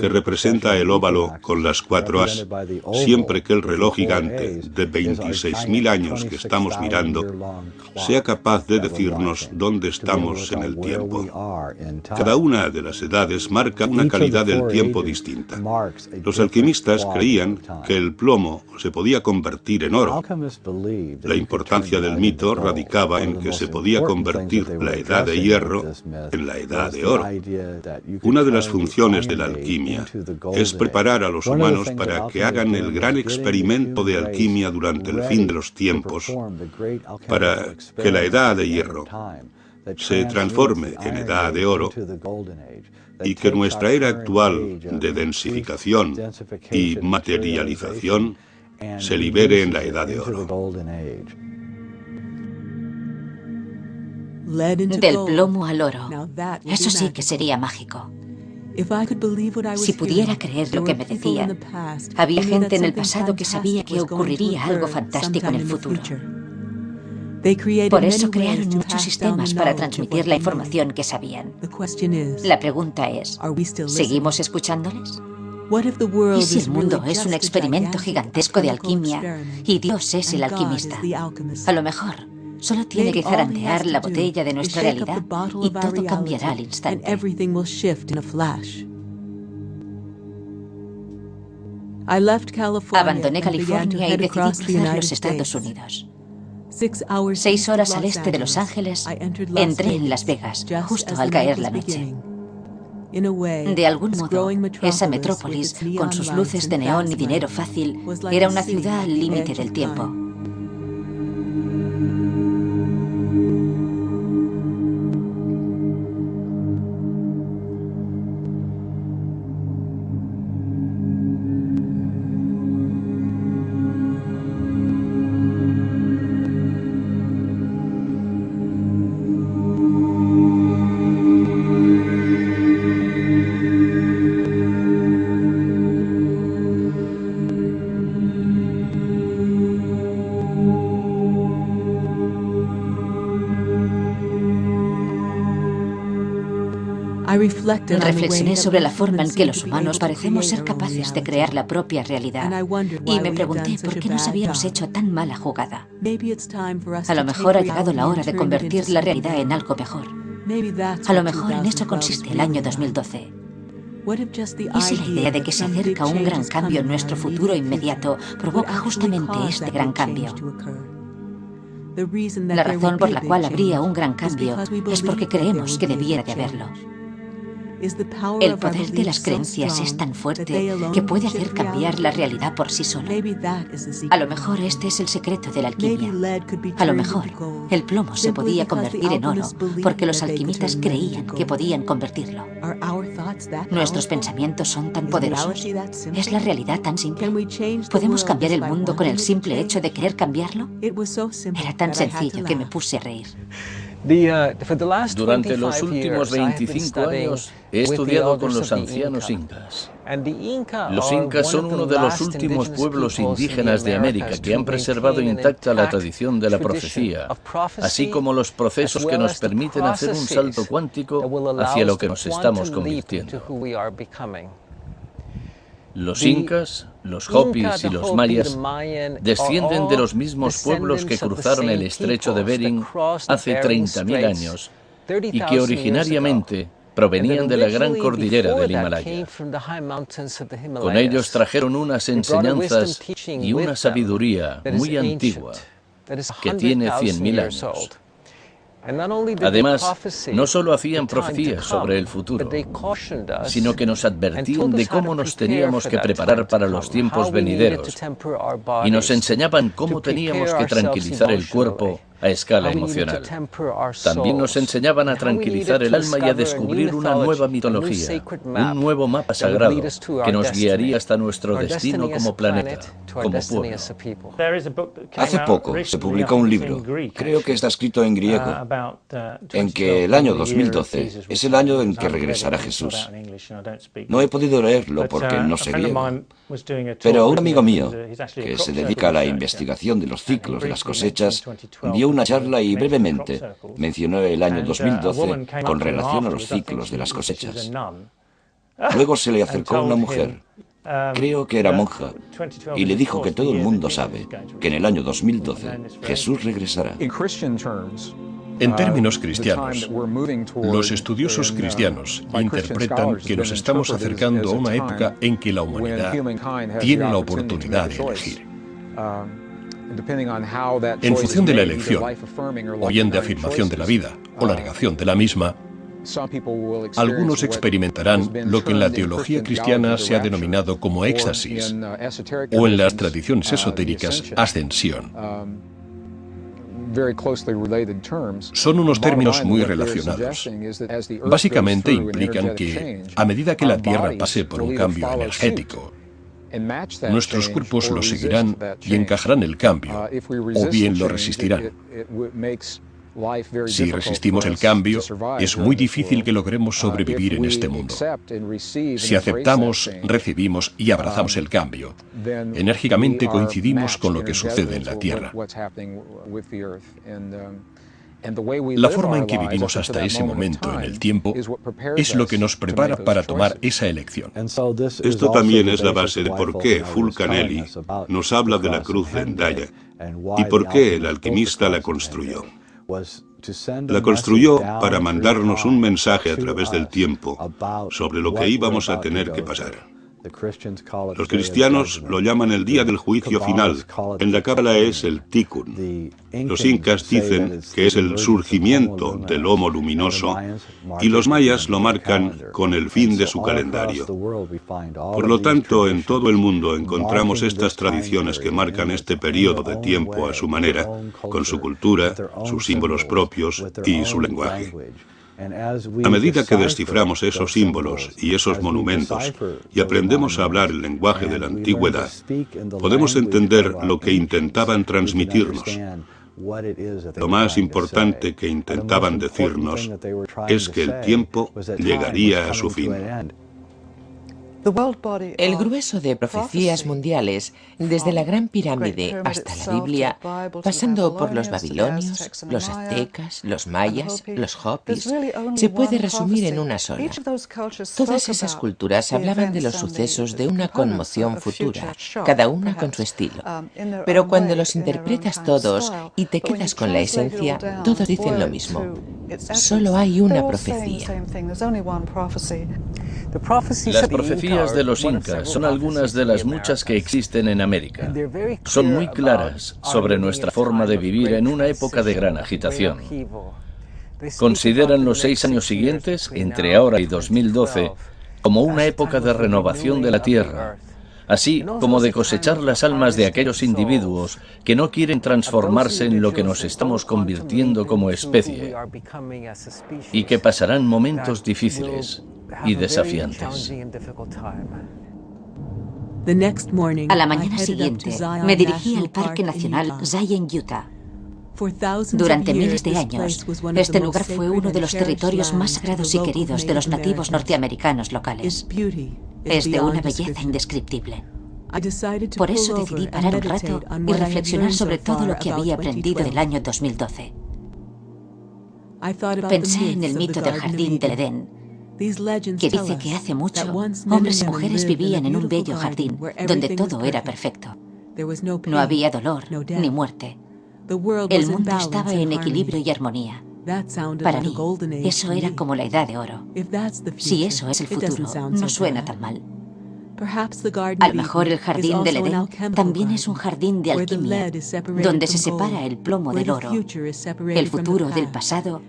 que representa el óvalo con las 4 as, siempre que el reloj gigante de 26.000 años que estamos mirando sea capaz de decirnos dónde estamos en el tiempo. Cada una de las edades marca una calidad del tiempo distinta. Los alquimistas creían que el plomo se podía convertir en oro. La importancia del mito radicaba en que se podía convertir la edad de hierro en la edad de oro. Una de las funciones de la alquimia es preparar a los humanos para que hagan el gran experimento de alquimia durante el fin de los tiempos, para que la edad de hierro se transforme en edad de oro y que nuestra era actual de densificación y materialización se libere en la edad de oro. Del plomo al oro. Eso sí que sería mágico. Si pudiera creer lo que me decían, había gente en el pasado que sabía que ocurriría algo fantástico en el futuro. Por eso crearon muchos sistemas para transmitir la información que sabían. La pregunta es, ¿seguimos escuchándoles? ¿Y si el mundo es un experimento gigantesco de alquimia y Dios es el alquimista? A lo mejor solo tiene que zarandear la botella de nuestra realidad y todo cambiará al instante. Abandoné California y decidí cruzar los Estados Unidos. 6 horas al este de Los Ángeles, entré en Las Vegas, justo al caer la noche. De algún modo, esa metrópolis, con sus luces de neón y dinero fácil, era una ciudad al límite del tiempo. Reflexioné sobre la forma en que los humanos parecemos ser capaces de crear la propia realidad y me pregunté por qué nos habíamos hecho tan mala jugada. A lo mejor ha llegado la hora de convertir la realidad en algo mejor. A lo mejor en eso consiste el año 2012. ¿Y si la idea de que se acerca un gran cambio en nuestro futuro inmediato provoca justamente este gran cambio? La razón por la cual habría un gran cambio es porque creemos que debiera de haberlo. El poder de las creencias es tan fuerte que puede hacer cambiar la realidad por sí solo. A lo mejor este es el secreto de la alquimia. A lo mejor el plomo se podía convertir en oro porque los alquimistas creían que podían convertirlo. ¿Nuestros pensamientos son tan poderosos? ¿Es la realidad tan simple? ¿Podemos cambiar el mundo con el simple hecho de querer cambiarlo? Era tan sencillo que me puse a reír. Durante los últimos 25 años he estudiado con los ancianos incas. Los incas son uno de los últimos pueblos indígenas de América que han preservado intacta la tradición de la profecía, así como los procesos que nos permiten hacer un salto cuántico hacia lo que nos estamos convirtiendo. Los incas, los hopis y los mayas descienden de los mismos pueblos que cruzaron el estrecho de Bering hace 30.000 años y que originariamente provenían de la gran cordillera del Himalaya. Con ellos trajeron unas enseñanzas y una sabiduría muy antigua que tiene 100.000 años. Además, no solo hacían profecías sobre el futuro, sino que nos advertían de cómo nos teníamos que preparar para los tiempos venideros y nos enseñaban cómo teníamos que tranquilizar el cuerpo a escala emocional. También nos enseñaban a tranquilizar el alma y a descubrir una nueva mitología, un nuevo mapa sagrado que nos guiaría hasta nuestro destino como planeta, como pueblo. Hace poco se publicó un libro, creo que está escrito en griego, en que el año 2012 es el año en que regresará Jesús. No he podido leerlo porque no sé griego, pero un amigo mío, que se dedica a la investigación de los ciclos de las cosechas, dio una charla y brevemente mencionó el año 2012 con relación a los ciclos de las cosechas. Luego se le acercó una mujer, creo que era monja, y le dijo que todo el mundo sabe que en el año 2012 Jesús regresará. En términos cristianos, los estudiosos cristianos interpretan que nos estamos acercando a una época en que la humanidad tiene la oportunidad de elegir. En función de la elección, o bien de afirmación de la vida, o la negación de la misma, algunos experimentarán lo que en la teología cristiana se ha denominado como éxtasis, o en las tradiciones esotéricas, ascensión. Son unos términos muy relacionados. Básicamente implican que, a medida que la Tierra pase por un cambio energético, nuestros cuerpos lo seguirán y encajarán el cambio, o bien lo resistirán. Si resistimos el cambio, es muy difícil que logremos sobrevivir en este mundo. Si aceptamos, recibimos y abrazamos el cambio, enérgicamente coincidimos con lo que sucede en la Tierra. La forma en que vivimos hasta ese momento en el tiempo es lo que nos prepara para tomar esa elección. Esto también es la base de por qué Fulcanelli nos habla de la cruz de Endaya y por qué el alquimista la construyó. La construyó para mandarnos un mensaje a través del tiempo sobre lo que íbamos a tener que pasar. Los cristianos lo llaman el día del juicio final. En la Cábala es el Tikkun. Los incas dicen que es el surgimiento del Homo luminoso y los mayas lo marcan con el fin de su calendario. Por lo tanto, en todo el mundo encontramos estas tradiciones que marcan este periodo de tiempo a su manera, con su cultura, sus símbolos propios y su lenguaje. A medida que desciframos esos símbolos y esos monumentos y aprendemos a hablar el lenguaje de la antigüedad, podemos entender lo que intentaban transmitirnos. Lo más importante que intentaban decirnos es que el tiempo llegaría a su fin. El grueso de profecías mundiales, desde la Gran Pirámide hasta la Biblia, pasando por los babilonios, los aztecas, los mayas, los hopis, se puede resumir en una sola. Todas esas culturas hablaban de los sucesos de una conmoción futura, cada una con su estilo. Pero cuando los interpretas todos y te quedas con la esencia, todos dicen lo mismo. Solo hay una profecía. Las profecías de los incas son algunas de las muchas que existen en América. Son muy claras sobre nuestra forma de vivir en una época de gran agitación. Consideran los 6 años siguientes, entre ahora y 2012, como una época de renovación de la Tierra, así como de cosechar las almas de aquellos individuos que no quieren transformarse en lo que nos estamos convirtiendo como especie y que pasarán momentos difíciles y desafiantes. A la mañana siguiente, me dirigí al Parque Nacional Zion, Utah. Durante miles de años, este lugar fue uno de los territorios más sagrados y queridos de los nativos norteamericanos locales. Es de una belleza indescriptible. Por eso decidí parar un rato y reflexionar sobre todo lo que había aprendido del año 2012. Pensé en el mito del jardín del Edén, que dice que hace mucho hombres y mujeres vivían en un bello jardín donde todo era perfecto. No había dolor ni muerte. El mundo estaba en equilibrio y armonía. Para mí, eso era como la Edad de Oro. Si eso es el futuro, no suena tan mal. A lo mejor el jardín del Edén también es un jardín de alquimia, donde se separa el plomo del oro, el futuro del pasado,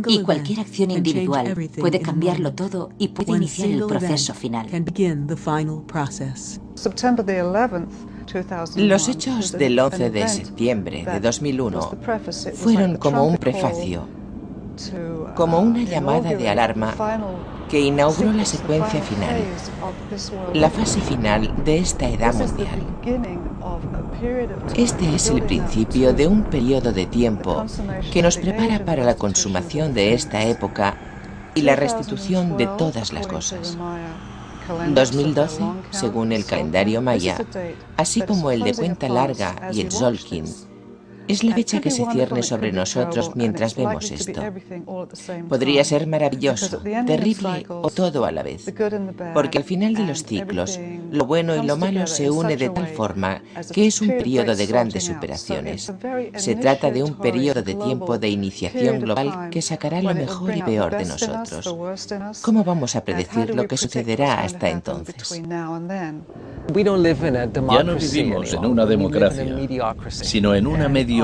y cualquier acción individual puede cambiarlo todo y puede iniciar el proceso final. Los hechos del 11 de septiembre de 2001 fueron como un prefacio, como una llamada de alarma que inauguró la secuencia final, la fase final de esta edad mundial. Este es el principio de un periodo de tiempo que nos prepara para la consumación de esta época y la restitución de todas las cosas. 2012, según el calendario maya, así como el de cuenta larga y el Tzolk'in, es la fecha que se cierne sobre nosotros mientras vemos esto. Podría ser maravilloso, terrible o todo a la vez, porque al final de los ciclos, lo bueno y lo malo se une de tal forma que es un periodo de grandes superaciones. Se trata de un periodo de tiempo de iniciación global que sacará lo mejor y peor de nosotros. ¿Cómo vamos a predecir lo que sucederá hasta entonces? Ya no vivimos en una democracia, sino en una mediocracia.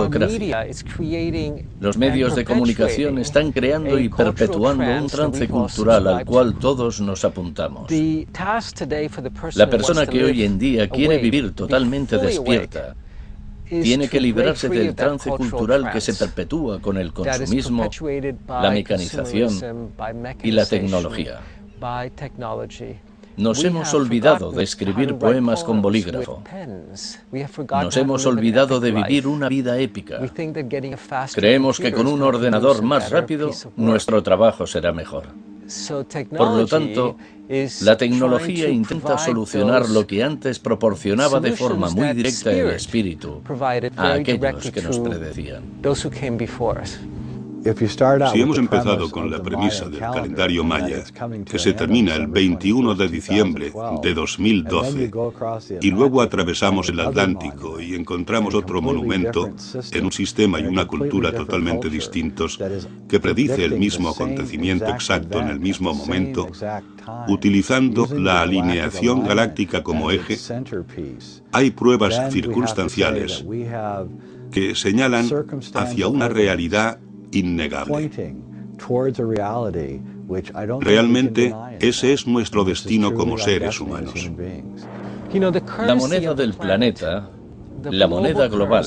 Los medios de comunicación están creando y perpetuando un trance cultural al cual todos nos apuntamos. La persona que hoy en día quiere vivir totalmente despierta tiene que librarse del trance cultural que se perpetúa con el consumismo, la mecanización y la tecnología. Nos hemos olvidado de escribir poemas con bolígrafo. Nos hemos olvidado de vivir una vida épica. Creemos que con un ordenador más rápido, nuestro trabajo será mejor. Por lo tanto, la tecnología intenta solucionar lo que antes proporcionaba de forma muy directa el espíritu a aquellos que nos predecían. Si hemos empezado con la premisa del calendario maya, que se termina el 21 de diciembre de 2012, y luego atravesamos el Atlántico y encontramos otro monumento en un sistema y una cultura totalmente distintos, que predice el mismo acontecimiento exacto en el mismo momento, utilizando la alineación galáctica como eje, hay pruebas circunstanciales que señalan hacia una realidad innegable. Realmente, ese es nuestro destino como seres humanos. La moneda del planeta, la moneda global,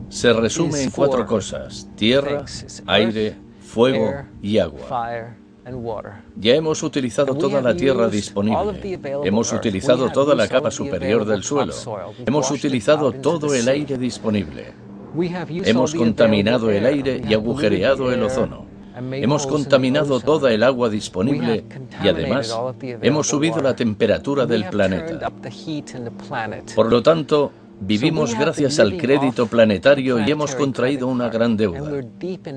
se resume en 4 cosas: tierra, aire, fuego y agua. Ya hemos utilizado toda la tierra disponible, hemos utilizado toda la capa superior del suelo, hemos utilizado todo el aire disponible, hemos contaminado el aire y agujereado el ozono, hemos contaminado toda el agua disponible y además hemos subido la temperatura del planeta. Por lo tanto, vivimos gracias al crédito planetario y hemos contraído una gran deuda.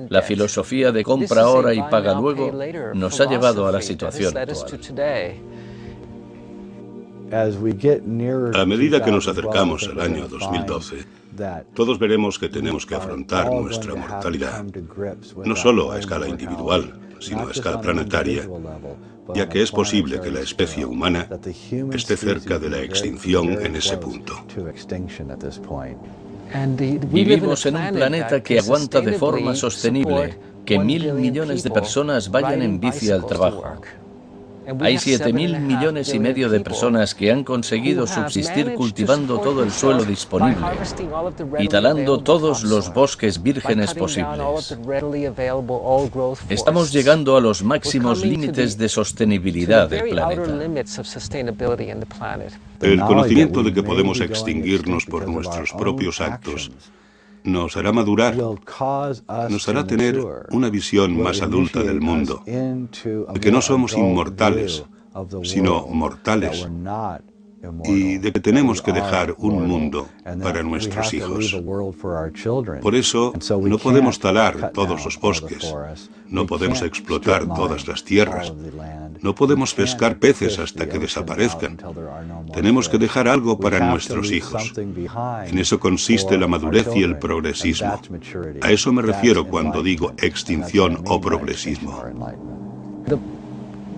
La filosofía de compra ahora y paga luego nos ha llevado a la situación actual. A medida que nos acercamos al año 2012, todos veremos que tenemos que afrontar nuestra mortalidad, no solo a escala individual, sino a escala planetaria, ya que es posible que la especie humana esté cerca de la extinción en ese punto. Vivimos en un planeta que aguanta de forma sostenible que 1.000 millones de personas vayan en bici al trabajo. Hay 7.000 millones y medio de personas que han conseguido subsistir cultivando todo el suelo disponible y talando todos los bosques vírgenes posibles. Estamos llegando a los máximos límites de sostenibilidad del planeta. El conocimiento de que podemos extinguirnos por nuestros propios actos nos hará madurar, nos hará tener una visión más adulta del mundo, de que no somos inmortales, sino mortales, y de que tenemos que dejar un mundo para nuestros hijos. Por eso, no podemos talar todos los bosques, no podemos explotar todas las tierras, no podemos pescar peces hasta que desaparezcan. Tenemos que dejar algo para nuestros hijos. En eso consiste la madurez y el progresismo. A eso me refiero cuando digo extinción o progresismo.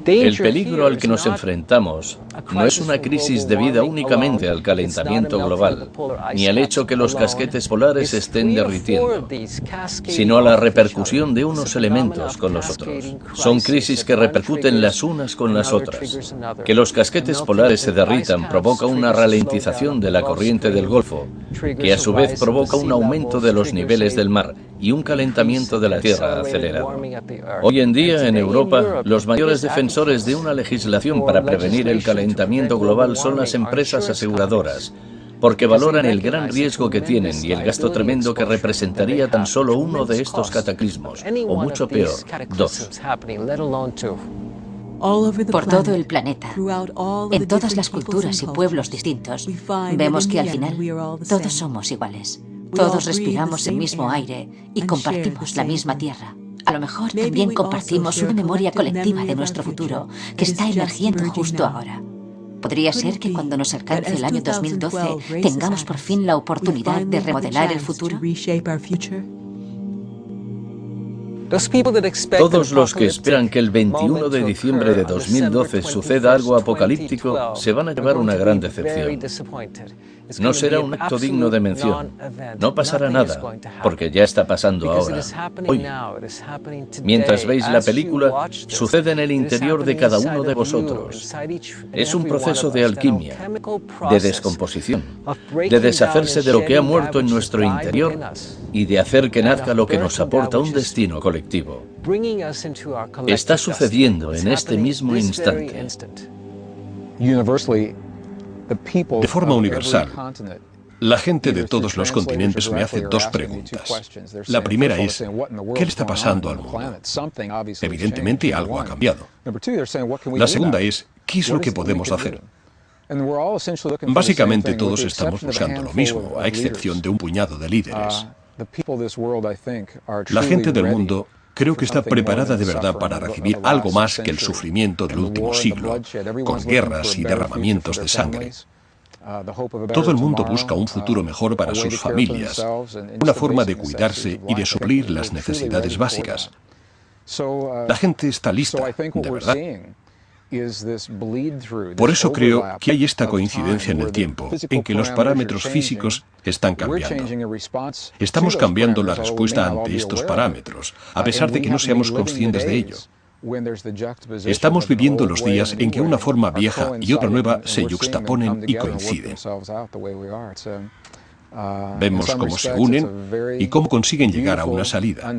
El peligro al que nos enfrentamos no es una crisis debida únicamente al calentamiento global, ni al hecho que los casquetes polares se estén derritiendo, sino a la repercusión de unos elementos con los otros. Son crisis que repercuten las unas con las otras. Que los casquetes polares se derritan provoca una ralentización de la corriente del Golfo, que a su vez provoca un aumento de los niveles del mar y un calentamiento de la Tierra acelerado. Hoy en día, en Europa, los mayores defensores de una legislación para prevenir el calentamiento global son las empresas aseguradoras, porque valoran el gran riesgo que tienen y el gasto tremendo que representaría tan solo uno de estos cataclismos, o mucho peor, 2. Por todo el planeta, en todas las culturas y pueblos distintos, vemos que al final todos somos iguales. Todos respiramos el mismo aire y compartimos la misma tierra. A lo mejor también compartimos una memoria colectiva de nuestro futuro que está emergiendo justo ahora. ¿Podría ser que cuando nos alcance el año 2012 tengamos por fin la oportunidad de remodelar el futuro? Todos los que esperan que el 21 de diciembre de 2012 suceda algo apocalíptico se van a llevar una gran decepción. No será un acto digno de mención. No pasará nada, porque ya está pasando ahora, hoy. Mientras veis la película, sucede en el interior de cada uno de vosotros. Es un proceso de alquimia, de descomposición, de deshacerse de lo que ha muerto en nuestro interior y de hacer que nazca lo que nos aporta un destino colectivo. Está sucediendo en este mismo instante. De forma universal, la gente de todos los continentes me hace 2 preguntas. La primera es, ¿qué le está pasando al mundo? Evidentemente algo ha cambiado. La segunda es, ¿qué es lo que podemos hacer? Básicamente todos estamos buscando lo mismo, a excepción de un puñado de líderes. La gente del mundo creo que está preparada de verdad para recibir algo más que el sufrimiento del último siglo, con guerras y derramamientos de sangre. Todo el mundo busca un futuro mejor para sus familias, una forma de cuidarse y de suplir las necesidades básicas. La gente está lista, de verdad. Por eso creo que hay esta coincidencia en el tiempo, en que los parámetros físicos están cambiando. Estamos cambiando la respuesta ante estos parámetros, a pesar de que no seamos conscientes de ello. Estamos viviendo los días en que una forma vieja y otra nueva se yuxtaponen y coinciden. Vemos cómo se unen y cómo consiguen llegar a una salida.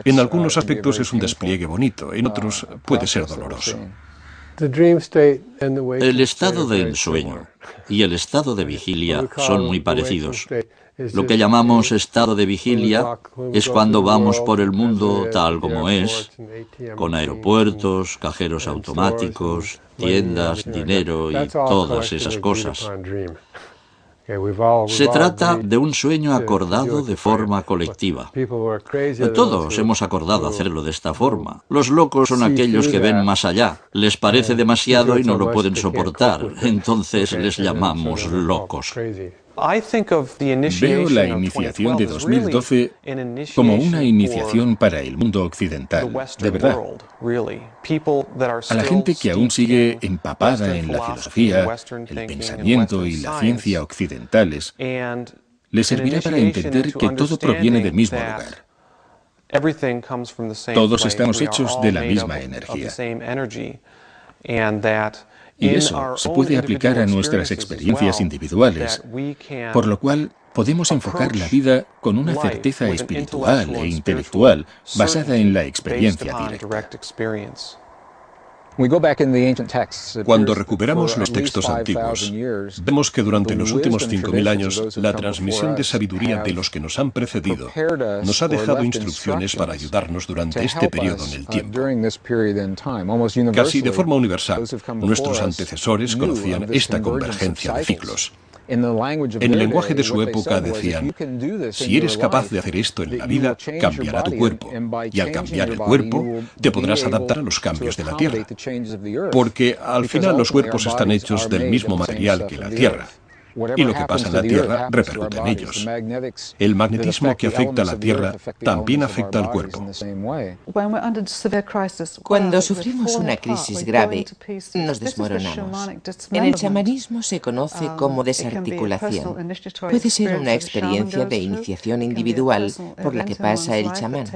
En algunos aspectos es un despliegue bonito, en otros puede ser doloroso. El estado de ensueño y el estado de vigilia son muy parecidos. Lo que llamamos estado de vigilia es cuando vamos por el mundo tal como es, con aeropuertos, cajeros automáticos, tiendas, dinero y todas esas cosas. Se trata de un sueño acordado de forma colectiva. Todos hemos acordado hacerlo de esta forma. Los locos son aquellos que ven más allá. Les parece demasiado y no lo pueden soportar. Entonces les llamamos locos. Veo la iniciación de 2012 como una iniciación para el mundo occidental, de verdad. A la gente que aún sigue empapada en la filosofía, el pensamiento y la ciencia occidentales, les servirá para entender que todo proviene del mismo lugar. Todos estamos hechos de la misma energía. Y eso se puede aplicar a nuestras experiencias individuales, por lo cual podemos enfocar la vida con una certeza espiritual e intelectual basada en la experiencia directa. Cuando recuperamos los textos antiguos, vemos que durante los últimos 5000 años la transmisión de sabiduría de los que nos han precedido nos ha dejado instrucciones para ayudarnos durante este periodo en el tiempo. Casi de forma universal, nuestros antecesores conocían esta convergencia de ciclos. En el lenguaje de su época decían, si eres capaz de hacer esto en la vida, cambiará tu cuerpo. Y al cambiar el cuerpo, te podrás adaptar a los cambios de la Tierra. Porque al final los cuerpos están hechos del mismo material que la Tierra. Y lo que pasa en la Tierra repercute en ellos. El magnetismo que afecta a la Tierra también afecta al cuerpo. Cuando sufrimos una crisis grave, nos desmoronamos. En el chamanismo se conoce como desarticulación. Puede ser una experiencia de iniciación individual por la que pasa el chamán,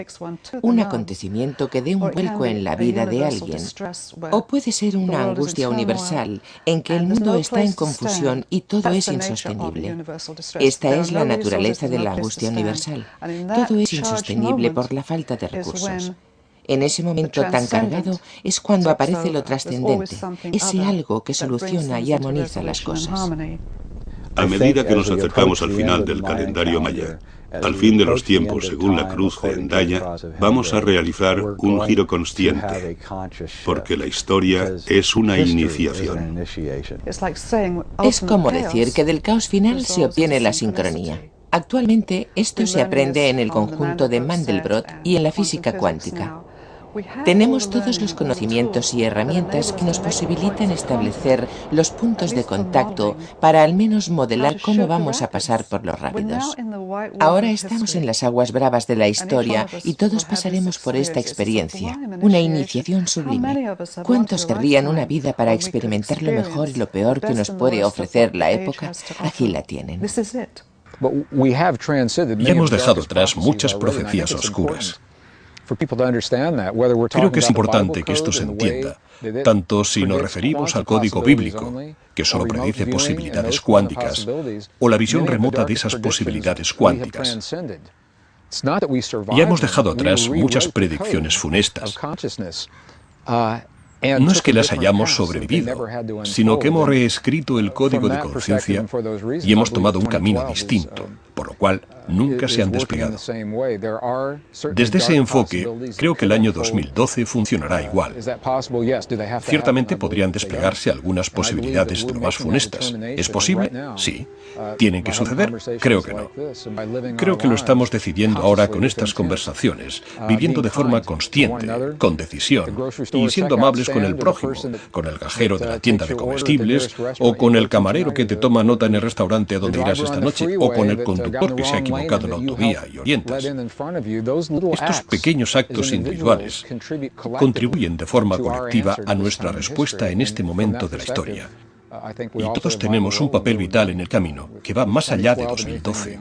un acontecimiento que dé un vuelco en la vida de alguien, o puede ser una angustia universal en que el mundo está en confusión y todo es insostenible. Esta es la naturaleza de la angustia universal. Todo es insostenible por la falta de recursos. En ese momento tan cargado es cuando aparece lo trascendente, ese algo que soluciona y armoniza las cosas. A medida que nos acercamos al final del calendario maya, al fin de los tiempos según la cruz de Hendaya, vamos a realizar un giro consciente, porque la historia es una iniciación. Es como decir que del caos final se obtiene la sincronía. Actualmente esto se aprende en el conjunto de Mandelbrot y en la física cuántica. Tenemos todos los conocimientos y herramientas que nos posibilitan establecer los puntos de contacto para al menos modelar cómo vamos a pasar por los rápidos. Ahora estamos en las aguas bravas de la historia y todos pasaremos por esta experiencia, una iniciación sublime. ¿Cuántos querrían una vida para experimentar lo mejor y lo peor que nos puede ofrecer la época? Aquí la tienen. Y hemos dejado atrás muchas profecías oscuras. Creo que es importante que esto se entienda, tanto si nos referimos al código bíblico, que solo predice posibilidades cuánticas, o la visión remota de esas posibilidades cuánticas. Ya hemos dejado atrás muchas predicciones funestas. No es que las hayamos sobrevivido, sino que hemos reescrito el código de conciencia y hemos tomado un camino distinto, por lo cual nunca se han desplegado. Desde ese enfoque, creo que el año 2012 funcionará igual. Ciertamente podrían desplegarse algunas posibilidades de lo más funestas. ¿Es posible? Sí. ¿Tienen que suceder? Creo que no. Creo que lo estamos decidiendo ahora con estas conversaciones, viviendo de forma consciente, con decisión, y siendo amables con el prójimo, con el cajero de la tienda de comestibles, o con el camarero que te toma nota en el restaurante a donde irás esta noche, o con el conductor que se ha equivocado en la autovía y orientas. Estos pequeños actos individuales contribuyen de forma colectiva a nuestra respuesta en este momento de la historia. Y todos tenemos un papel vital en el camino, que va más allá de 2012.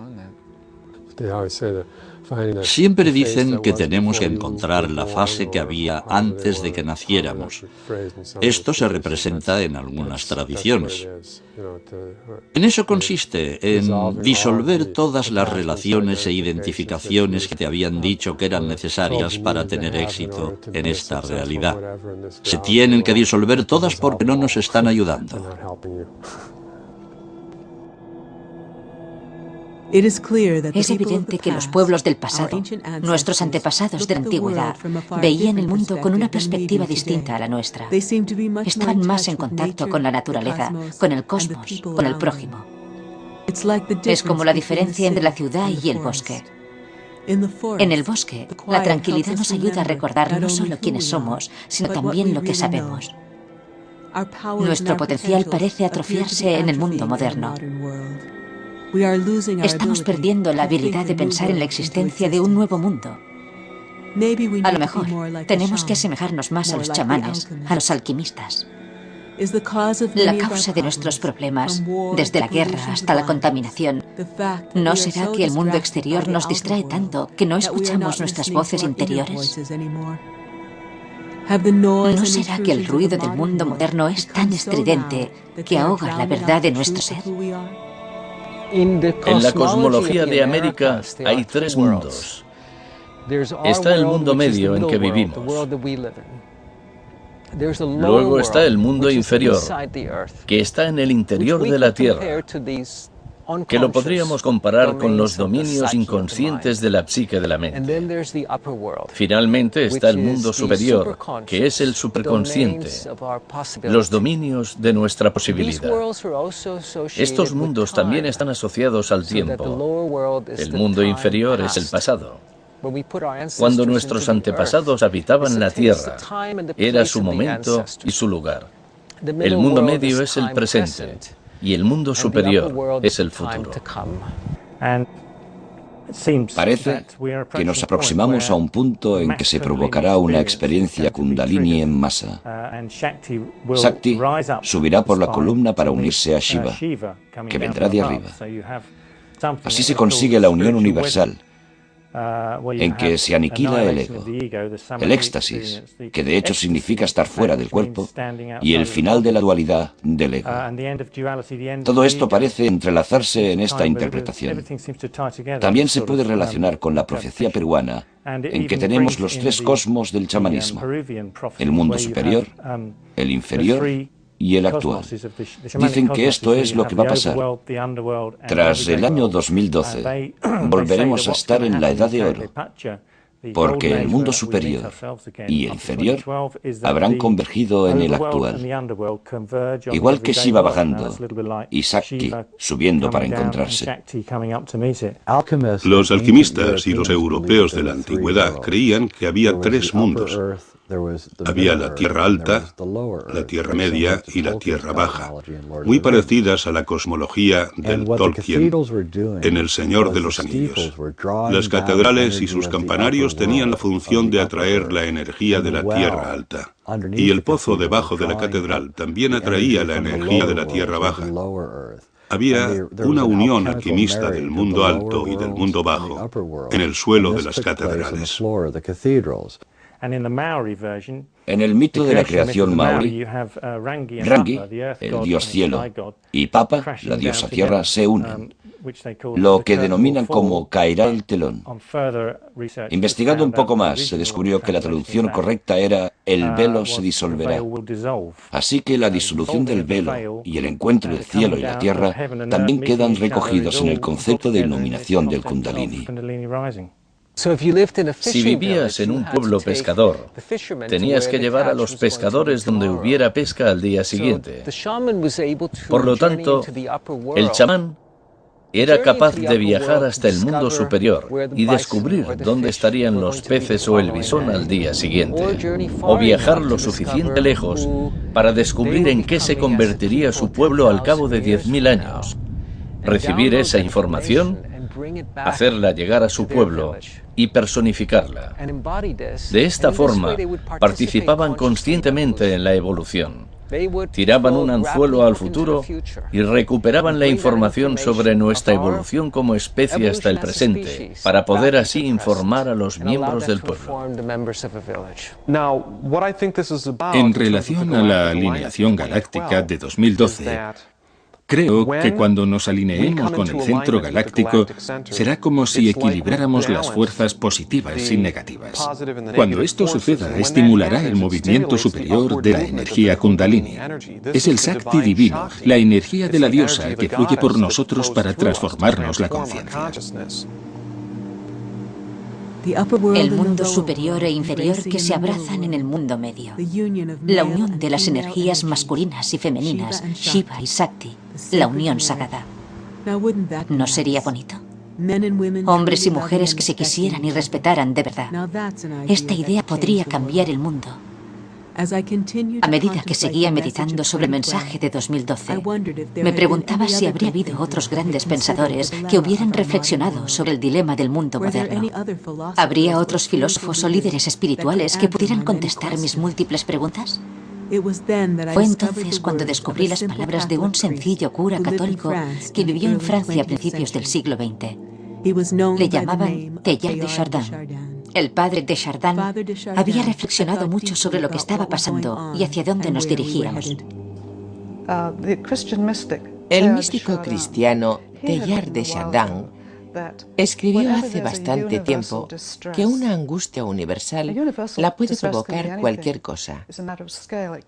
Siempre dicen que tenemos que encontrar la fase que había antes de que naciéramos. Esto se representa en algunas tradiciones. En eso consiste, en disolver todas las relaciones e identificaciones que te habían dicho que eran necesarias para tener éxito en esta realidad. Se tienen que disolver todas porque no nos están ayudando. Es evidente que los pueblos del pasado, nuestros antepasados de la antigüedad, veían el mundo con una perspectiva distinta a la nuestra. Estaban más en contacto con la naturaleza, con el cosmos, con el prójimo. Es como la diferencia entre la ciudad y el bosque. En el bosque, la tranquilidad nos ayuda a recordar no solo quiénes somos, sino también lo que sabemos. Nuestro potencial parece atrofiarse en el mundo moderno. Estamos perdiendo la habilidad de pensar en la existencia de un nuevo mundo. A lo mejor, tenemos que asemejarnos más a los chamanes, a los alquimistas. La causa de nuestros problemas, desde la guerra hasta la contaminación, ¿no será que el mundo exterior nos distrae tanto que no escuchamos nuestras voces interiores? ¿No será que el ruido del mundo moderno es tan estridente que ahoga la verdad de nuestro ser? En la cosmología de América hay tres mundos. Está el mundo medio en que vivimos. Luego está el mundo inferior, que está en el interior de la Tierra, que lo podríamos comparar con los dominios inconscientes de la psique de la mente. Finalmente está el mundo superior, que es el superconsciente, los dominios de nuestra posibilidad. Estos mundos también están asociados al tiempo. El mundo inferior es el pasado. Cuando nuestros antepasados habitaban la Tierra, era su momento y su lugar. El mundo medio es el presente. Y el mundo superior es el futuro. Parece que nos aproximamos a un punto en que se provocará una experiencia Kundalini en masa. Shakti subirá por la columna para unirse a Shiva, que vendrá de arriba. Así se consigue la unión universal, en que se aniquila el ego, el éxtasis, que de hecho significa estar fuera del cuerpo, y el final de la dualidad del ego. Todo esto parece entrelazarse en esta interpretación. También se puede relacionar con la profecía peruana, en que tenemos los tres cosmos del chamanismo: el mundo superior, el inferior y el actual. Dicen que esto es lo que va a pasar. Tras el año 2012, volveremos a estar en la Edad de Oro, porque el mundo superior y el inferior habrán convergido en el actual, igual que Shiva bajando y Shakti subiendo para encontrarse. Los alquimistas y los europeos de la antigüedad creían que había tres mundos. Había la Tierra Alta, la Tierra Media y la Tierra Baja, muy parecidas a la cosmología del Tolkien en El Señor de los Anillos. Las catedrales y sus campanarios tenían la función de atraer la energía de la Tierra Alta, y el pozo debajo de la catedral también atraía la energía de la Tierra Baja. Había una unión alquimista del mundo alto y del mundo bajo en el suelo de las catedrales. En el mito de la creación maori, Rangi, el dios cielo, y Papa, la diosa tierra, se unen. lo que denominan como caerá el telón. Investigando un poco más, se descubrió que la traducción correcta era el velo se disolverá. Así que la disolución del velo y el encuentro del cielo y la tierra también quedan recogidos en el concepto de iluminación del Kundalini. Si vivías en un pueblo pescador, tenías que llevar a los pescadores donde hubiera pesca al día siguiente. Por lo tanto, el chamán era capaz de viajar hasta el mundo superior y descubrir dónde estarían los peces o el bisón al día siguiente, o viajar lo suficiente lejos para descubrir en qué se convertiría su pueblo al cabo de 10.000 años, recibir esa información, hacerla llegar a su pueblo y personificarla. De esta forma, participaban conscientemente en la evolución. Tiraban un anzuelo al futuro y recuperaban la información sobre nuestra evolución como especie hasta el presente, para poder así informar a los miembros del pueblo. En relación a la alineación galáctica de 2012, creo que cuando nos alineemos con el centro galáctico, será como si equilibráramos las fuerzas positivas y negativas. Cuando esto suceda, estimulará el movimiento superior de la energía Kundalini. Es el Shakti divino, la energía de la diosa que fluye por nosotros para transformarnos la conciencia. El mundo superior e inferior que se abrazan en el mundo medio. La unión de las energías masculinas y femeninas, Shiva y Shakti. La unión sagrada. ¿No sería bonito? Hombres y mujeres que se quisieran y respetaran de verdad. Esta idea podría cambiar el mundo. A medida que seguía meditando sobre el mensaje de 2012, me preguntaba si habría habido otros grandes pensadores que hubieran reflexionado sobre el dilema del mundo moderno. ¿Habría otros filósofos o líderes espirituales que pudieran contestar mis múltiples preguntas? Fue entonces cuando descubrí las palabras de un sencillo cura católico que vivió en Francia a principios del siglo XX. Le llamaban Teilhard de Chardin. El padre de Chardin había reflexionado mucho sobre lo que estaba pasando y hacia dónde nos dirigíamos. El místico cristiano Teilhard de Chardin escribió hace bastante tiempo que una angustia universal la puede provocar cualquier cosa.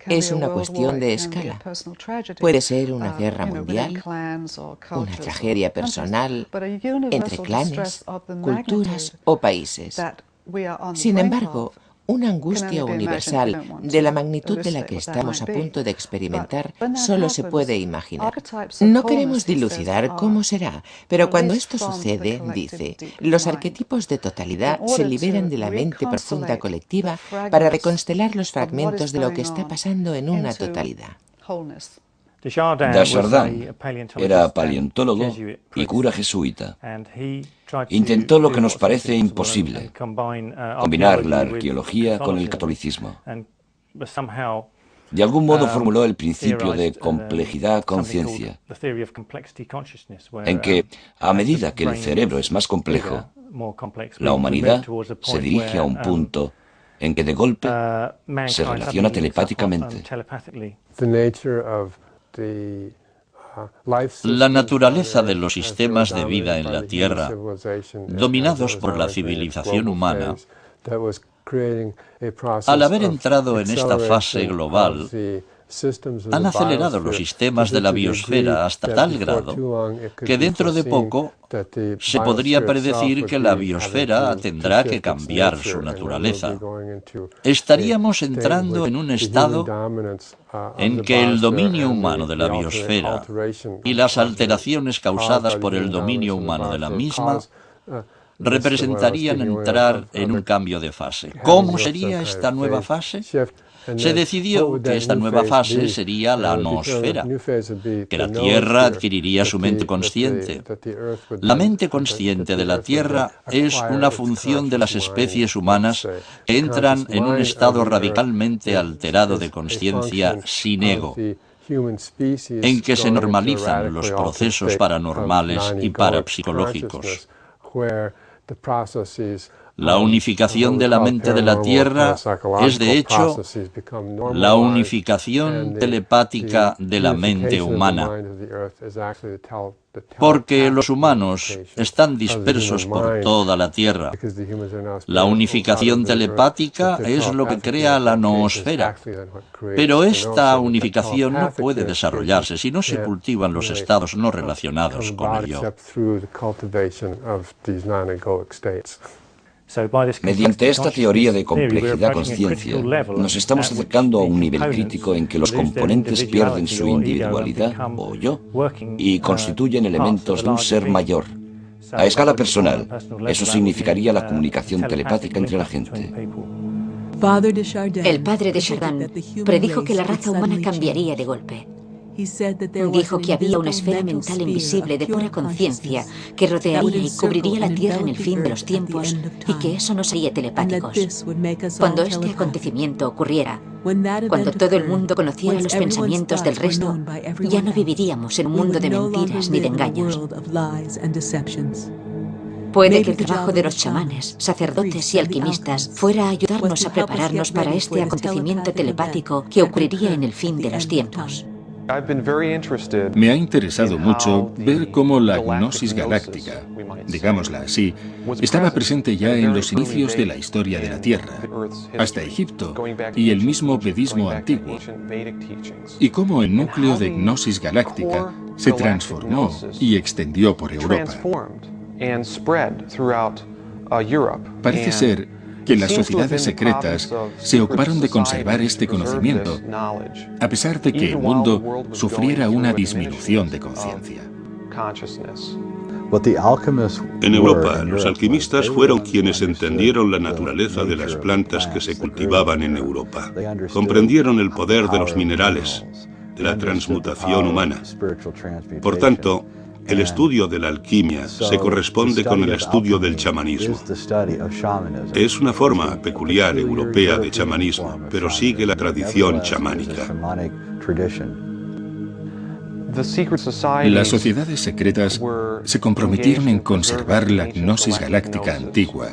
Es una cuestión de escala. Puede ser una guerra mundial, una tragedia personal, entre clanes, culturas o países. Sin embargo, una angustia universal de la magnitud de la que estamos a punto de experimentar solo se puede imaginar. No queremos dilucidar cómo será, pero cuando esto sucede, dice, los arquetipos de totalidad se liberan de la mente profunda colectiva para reconstelar los fragmentos de lo que está pasando en una totalidad. Desjardins era paleontólogo y cura jesuita. Intentó lo que nos parece imposible, combinar la arqueología con el catolicismo. De algún modo formuló el principio de complejidad-conciencia, en que, a medida que el cerebro es más complejo, la humanidad se dirige a un punto en que de golpe se relaciona telepáticamente. La naturaleza de los sistemas de vida en la Tierra, dominados por la civilización humana, al haber entrado en esta fase global, han acelerado los sistemas de la biosfera hasta tal grado que dentro de poco se podría predecir que la biosfera tendrá que cambiar su naturaleza. Estaríamos entrando en un estado en que el dominio humano de la biosfera y las alteraciones causadas por el dominio humano de la misma representarían entrar en un cambio de fase. ¿Cómo sería esta nueva fase? Se decidió que esta nueva fase sería la noosfera, que la Tierra adquiriría su mente consciente. La mente consciente de la Tierra es una función de las especies humanas que entran en un estado radicalmente alterado de consciencia sin ego, en que se normalizan los procesos paranormales y parapsicológicos. La unificación de la mente de la Tierra es, de hecho, la unificación telepática de la mente humana. Porque los humanos están dispersos por toda la Tierra. La unificación telepática es lo que crea la noosfera. Pero esta unificación no puede desarrollarse si no se cultivan los estados no relacionados con el yo. Mediante esta teoría de complejidad-consciencia, nos estamos acercando a un nivel crítico en que los componentes pierden su individualidad, o yo, y constituyen elementos de un ser mayor. A escala personal, eso significaría la comunicación telepática entre la gente. El padre de Chardin predijo que la raza humana cambiaría de golpe. Dijo que había una esfera mental invisible de pura conciencia que rodearía y cubriría la Tierra en el fin de los tiempos y que eso nos haría telepáticos. Cuando este acontecimiento ocurriera, cuando todo el mundo conociera los pensamientos del resto, ya no viviríamos en un mundo de mentiras ni de engaños. Puede que el trabajo de los chamanes, sacerdotes y alquimistas fuera ayudarnos a prepararnos para este acontecimiento telepático que ocurriría en el fin de los tiempos. Me ha interesado mucho ver cómo la gnosis galáctica, digámosla así, estaba presente ya en los inicios de la historia de la Tierra, hasta Egipto y el mismo vedismo antiguo, y cómo el núcleo de gnosis galáctica se transformó y extendió por Europa. Parece ser que las sociedades secretas se ocuparon de conservar este conocimiento, a pesar de que el mundo sufriera una disminución de conciencia. En Europa, los alquimistas fueron quienes entendieron la naturaleza de las plantas que se cultivaban en Europa. Comprendieron el poder de los minerales, de la transmutación humana. Por tanto, el estudio de la alquimia se corresponde con el estudio del chamanismo. Es una forma peculiar europea de chamanismo, pero sigue la tradición chamánica. Las sociedades secretas se comprometieron en conservar la gnosis galáctica antigua,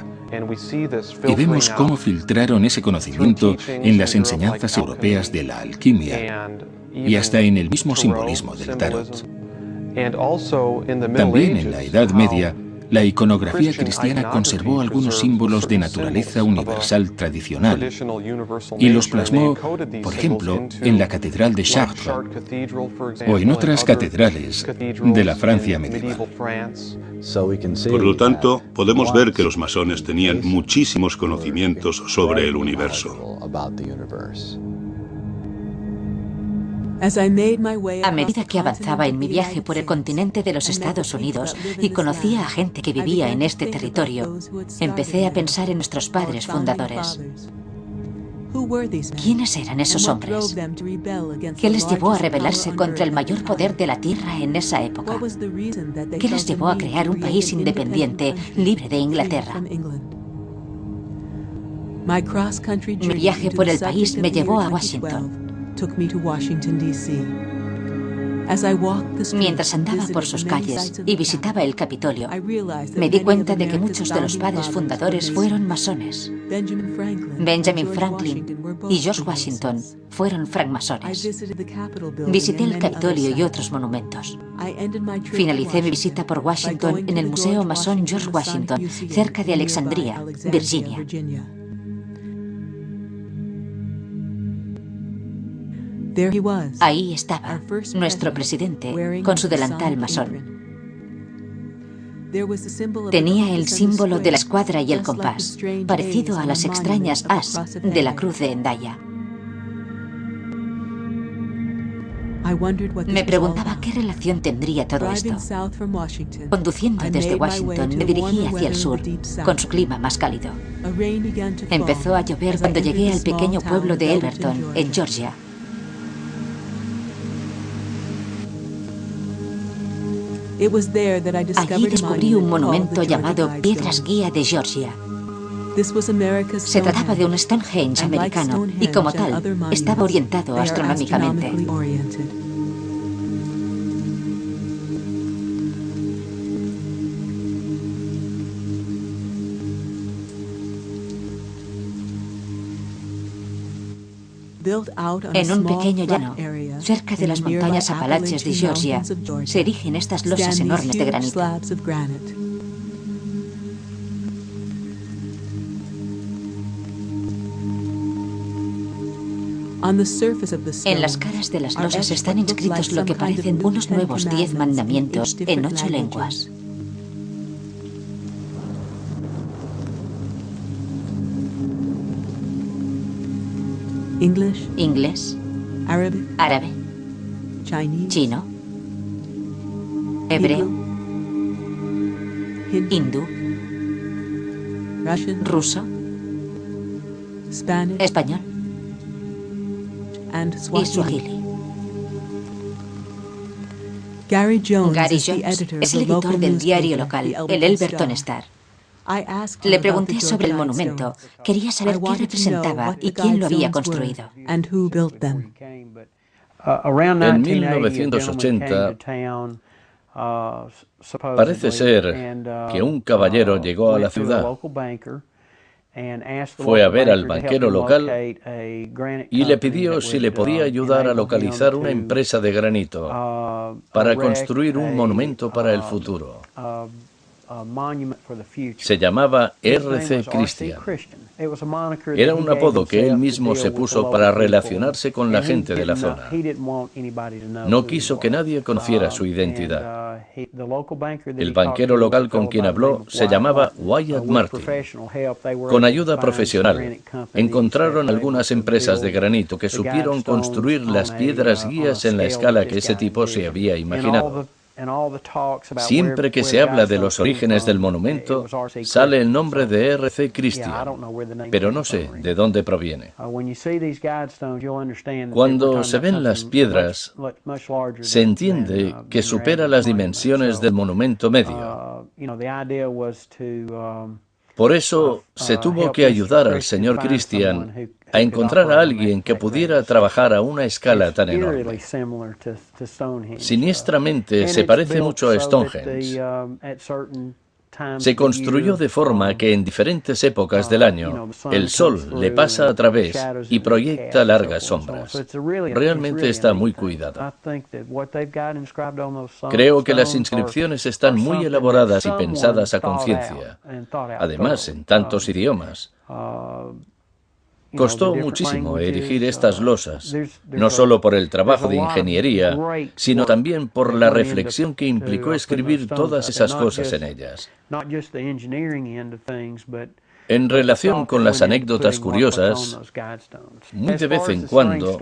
y vemos cómo filtraron ese conocimiento en las enseñanzas europeas de la alquimia y hasta en el mismo simbolismo del tarot. También en la Edad Media, la iconografía cristiana conservó algunos símbolos de naturaleza universal tradicional y los plasmó, por ejemplo, en la Catedral de Chartres o en otras catedrales de la Francia medieval. Por lo tanto, podemos ver que los masones tenían muchísimos conocimientos sobre el universo. A medida que avanzaba en mi viaje por el continente de los Estados Unidos y conocía a gente que vivía en este territorio, empecé a pensar en nuestros padres fundadores. ¿Quiénes eran esos hombres? ¿Qué les llevó a rebelarse contra el mayor poder de la Tierra en esa época? ¿Qué les llevó a crear un país independiente, libre de Inglaterra? Mi viaje por el país me llevó a Washington. Mientras andaba por sus calles y visitaba el Capitolio, me di cuenta de que muchos de los padres fundadores fueron masones. Benjamin Franklin y George Washington fueron francmasones. Visité el Capitolio y otros monumentos. Finalicé mi visita por Washington en el Museo Masón George Washington, cerca de Alexandria, Virginia. Ahí estaba, nuestro presidente, con su delantal masón. Tenía el símbolo de la escuadra y el compás, parecido a las extrañas as de la cruz de Hendaya. Me preguntaba qué relación tendría todo esto. Conduciendo desde Washington, me dirigí hacia el sur, con su clima más cálido. Empezó a llover cuando llegué al pequeño pueblo de Elberton, en Georgia. Allí descubrí un monumento llamado Piedras Guía de Georgia. Se trataba de un Stonehenge americano y como tal, estaba orientado astronómicamente. En un pequeño llano, cerca de las montañas Apalaches de Georgia, se erigen estas losas enormes de granito. En las caras de las losas están inscritos lo que parecen unos nuevos 10 mandamientos en 8 lenguas. Inglés, árabe, chino, hebreo, hindú, ruso, español y suajili. Gary Jones es el editor del diario local, el Elberton Star. Le pregunté sobre el monumento. Quería saber qué representaba y quién lo había construido. En 1980, parece ser que un caballero llegó a la ciudad. Fue a ver al banquero local y le pidió si le podía ayudar a localizar una empresa de granito para construir un monumento para el futuro. Se llamaba R.C. Christian. Era un apodo que él mismo se puso para relacionarse con la gente de la zona. No quiso que nadie conociera su identidad. El banquero local con quien habló se llamaba Wyatt Martin. Con ayuda profesional, encontraron algunas empresas de granito que supieron construir las piedras guías en la escala que ese tipo se había imaginado. Siempre que se habla de los orígenes del monumento, sale el nombre de R.C. Christian, pero no sé de dónde proviene. Cuando se ven las piedras, se entiende que supera las dimensiones del monumento medio. Por eso se tuvo que ayudar al señor Christian a encontrar a alguien que pudiera trabajar a una escala tan enorme. Siniestramente se parece mucho a Stonehenge. Se construyó de forma que en diferentes épocas del año el sol le pasa a través y proyecta largas sombras. Realmente está muy cuidado. Creo que las inscripciones están muy elaboradas y pensadas a conciencia. Además, en tantos idiomas. Costó muchísimo erigir estas losas, no solo por el trabajo de ingeniería, sino también por la reflexión que implicó escribir todas esas cosas en ellas. En relación con las anécdotas curiosas, muy de vez en cuando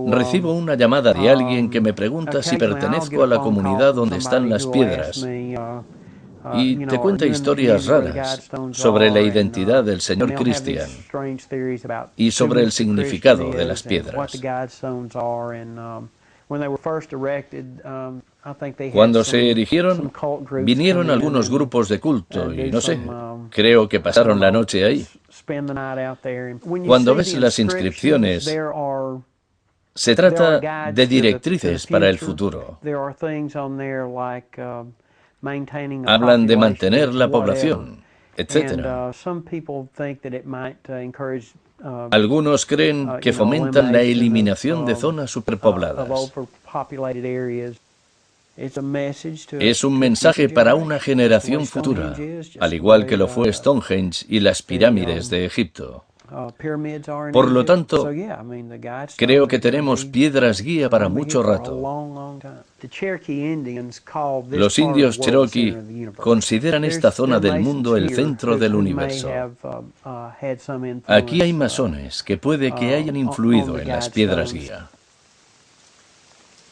recibo una llamada de alguien que me pregunta si pertenezco a la comunidad donde están las piedras. Y te cuenta historias raras sobre la identidad del señor Christian y sobre el significado de las piedras. Cuando se erigieron, vinieron algunos grupos de culto y no sé, creo que pasaron la noche ahí. Cuando ves las inscripciones, se trata de directrices para el futuro. Hablan de mantener la población, etc. Algunos creen que fomentan la eliminación de zonas superpobladas. Es un mensaje para una generación futura, al igual que lo fue Stonehenge y las pirámides de Egipto. Por lo tanto, creo que tenemos piedras guía para mucho rato. Los indios Cherokee consideran esta zona del mundo el centro del universo. Aquí hay masones que puede que hayan influido en las piedras guía.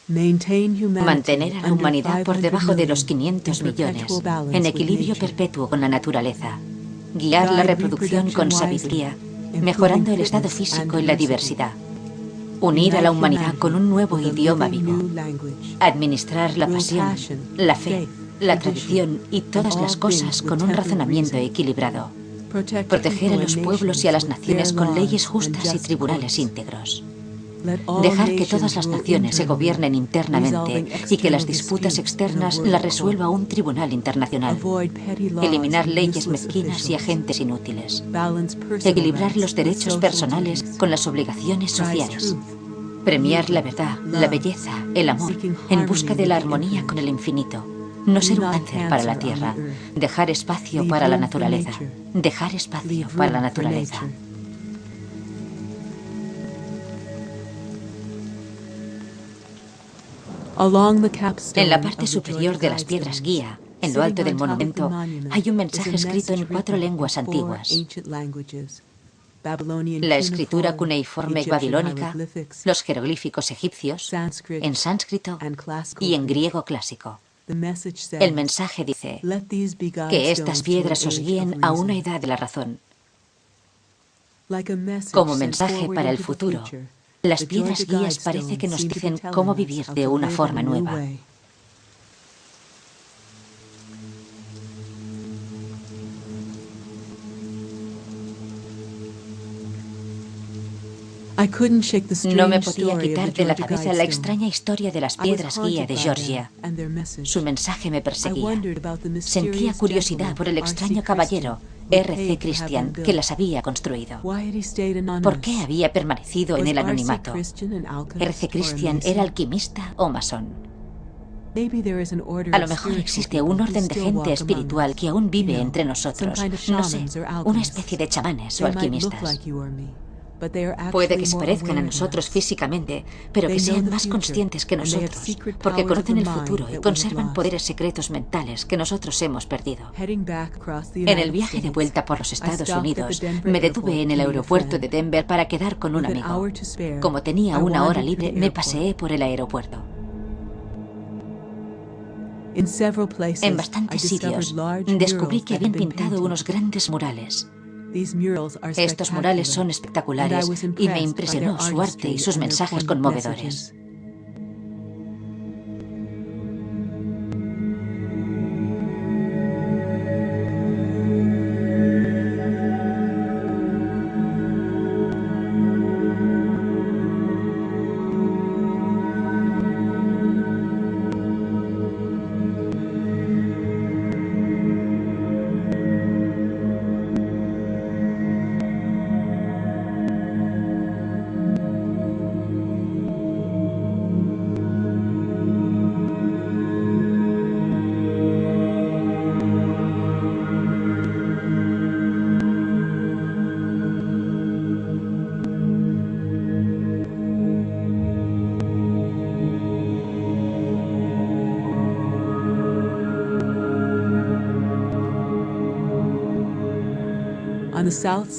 Mantener a la humanidad por debajo de los 500 millones, en equilibrio perpetuo con la naturaleza. Guiar la reproducción con sabiduría, mejorando el estado físico y la diversidad. Unir a la humanidad con un nuevo idioma vivo. Administrar la pasión, la fe, la tradición y todas las cosas con un razonamiento equilibrado. Proteger a los pueblos y a las naciones con leyes justas y tribunales íntegros. Dejar que todas las naciones se gobiernen internamente y que las disputas externas las resuelva un tribunal internacional. Eliminar leyes mezquinas y agentes inútiles. Equilibrar los derechos personales con las obligaciones sociales. Premiar la verdad, la belleza, el amor, en busca de la armonía con el infinito. No ser un cáncer para la Tierra. Dejar espacio para la naturaleza. Dejar espacio para la naturaleza. En la parte superior de las piedras guía, en lo alto del monumento, hay un mensaje escrito en 4 lenguas antiguas. La escritura cuneiforme babilónica, los jeroglíficos egipcios, en sánscrito y en griego clásico. El mensaje dice que estas piedras os guíen a una edad de la razón. Como mensaje para el futuro, las piedras guías parece que nos dicen cómo vivir de una forma nueva. No me podía quitar de la cabeza la extraña historia de las piedras guía de Georgia. Su mensaje me perseguía. Sentía curiosidad por el extraño caballero, R.C. Christian, que las había construido. ¿Por qué había permanecido en el anonimato? ¿R.C. Christian era alquimista o masón? A lo mejor existe un orden de gente espiritual que aún vive entre nosotros. No sé, una especie de chamanes o alquimistas. Puede que se parezcan a nosotros físicamente, pero que sean más conscientes que nosotros, porque conocen el futuro y conservan poderes secretos mentales que nosotros hemos perdido. En el viaje de vuelta por los Estados Unidos, me detuve en el aeropuerto de Denver para quedar con un amigo. Como tenía una hora libre, me paseé por el aeropuerto. En bastantes sitios, descubrí que habían pintado unos grandes murales. Estos murales son espectaculares y me impresionó su arte y sus mensajes conmovedores.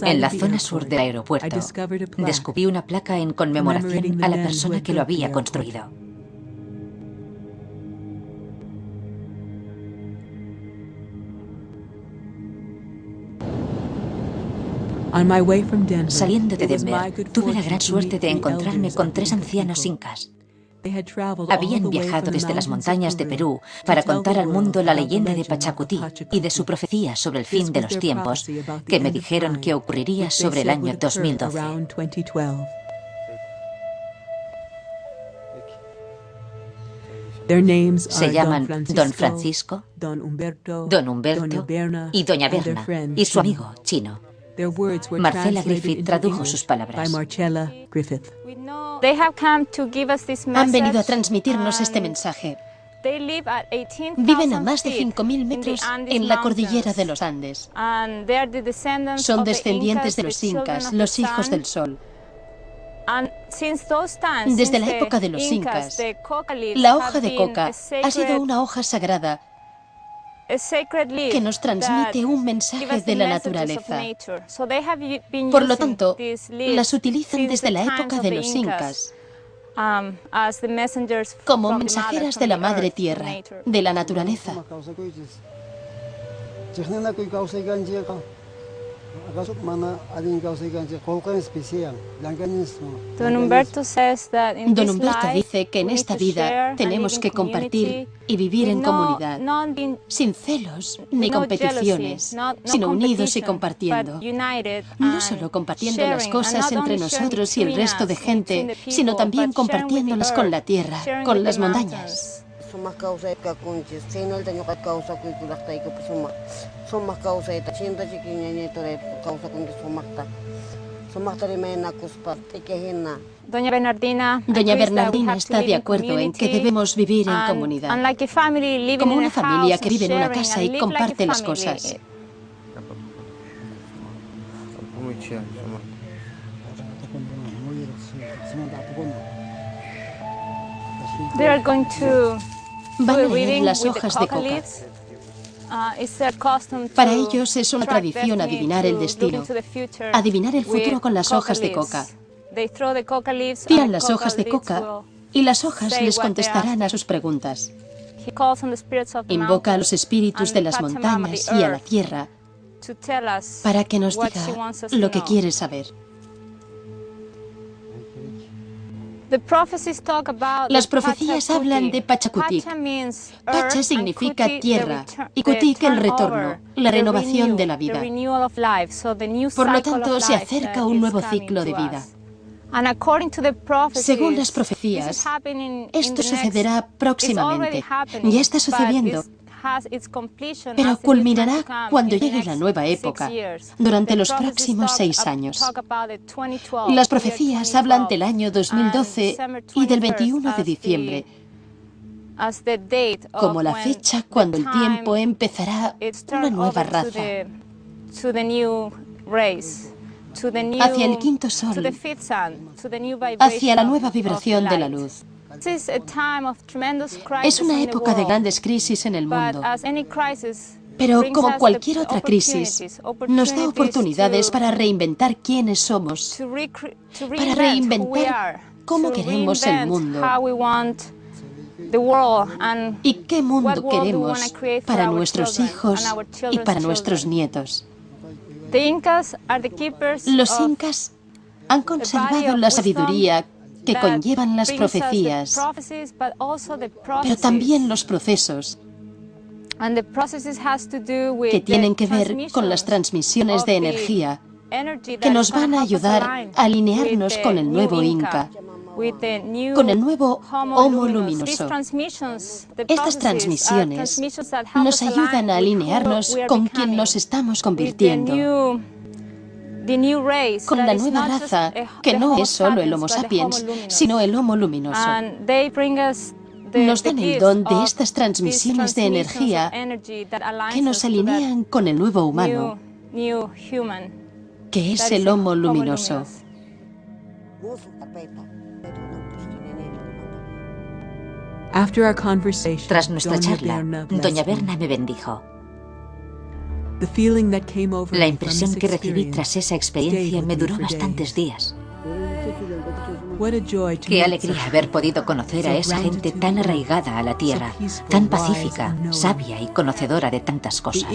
En la zona sur del aeropuerto, descubrí una placa en conmemoración a la persona que lo había construido. Saliendo de Denver, tuve la gran suerte de encontrarme con 3 ancianos incas. Habían viajado desde las montañas de Perú para contar al mundo la leyenda de Pachacutí y de su profecía sobre el fin de los tiempos, que me dijeron que ocurriría sobre el año 2012. Se llaman Don Francisco, Don Humberto y Doña Berna, y su amigo chino. Marcella Griffith tradujo sus palabras. Han venido a transmitirnos este mensaje. Viven a más de 5.000 metros en la cordillera de los Andes. Son descendientes de los incas, los hijos del sol. Desde la época de los incas, la hoja de coca ha sido una hoja sagrada que nos transmite un mensaje de la naturaleza. Por lo tanto, las utilizan desde la época de los incas como mensajeras de la Madre Tierra, de la naturaleza. Don Humberto dice que en esta vida tenemos que compartir y vivir en comunidad, sin celos ni competiciones, sino unidos y compartiendo. No solo compartiendo las cosas entre nosotros y el resto de gente, sino también compartiéndolas con la tierra, con las montañas. Doña Bernardina está de acuerdo en que debemos vivir en comunidad, como una familia que vive en una casa y comparte las cosas. Van a leer las hojas de coca. Para ellos es una tradición adivinar el destino, adivinar el futuro con las hojas de coca. Tiran las hojas de coca y las hojas les contestarán a sus preguntas. Invoca a los espíritus de las montañas y a la tierra para que nos diga lo que quiere saber. Las profecías hablan de Pachacutic. Pacha significa tierra y Cutic el retorno, la renovación de la vida. Por lo tanto, se acerca un nuevo ciclo de vida. Según las profecías, esto sucederá próximamente. Ya está sucediendo, pero culminará cuando llegue la nueva época, durante los próximos 6 años. Las profecías hablan del año 2012 y del 21 de diciembre, como la fecha cuando el tiempo empezará una nueva raza, hacia el quinto sol, hacia la nueva vibración de la luz. Es una época de grandes crisis en el mundo, pero como cualquier otra crisis, nos da oportunidades para reinventar quiénes somos, para reinventar cómo queremos el mundo y qué mundo queremos para nuestros hijos y para nuestros nietos. Los incas han conservado la sabiduría que conllevan las profecías, pero también los procesos que tienen que ver con las transmisiones de energía que nos van a ayudar a alinearnos con el nuevo Inca, con el nuevo Homo luminoso. Estas transmisiones nos ayudan a alinearnos con quien nos estamos convirtiendo, con la nueva raza, que no es solo el Homo sapiens, sino el Homo luminoso. Nos dan el don de estas transmisiones de energía que nos alinean con el nuevo humano, que es el Homo luminoso. Tras nuestra charla, doña Berna me bendijo. La impresión que recibí tras esa experiencia me duró bastantes días. Qué alegría haber podido conocer a esa gente tan arraigada a la tierra, tan pacífica, sabia y conocedora de tantas cosas.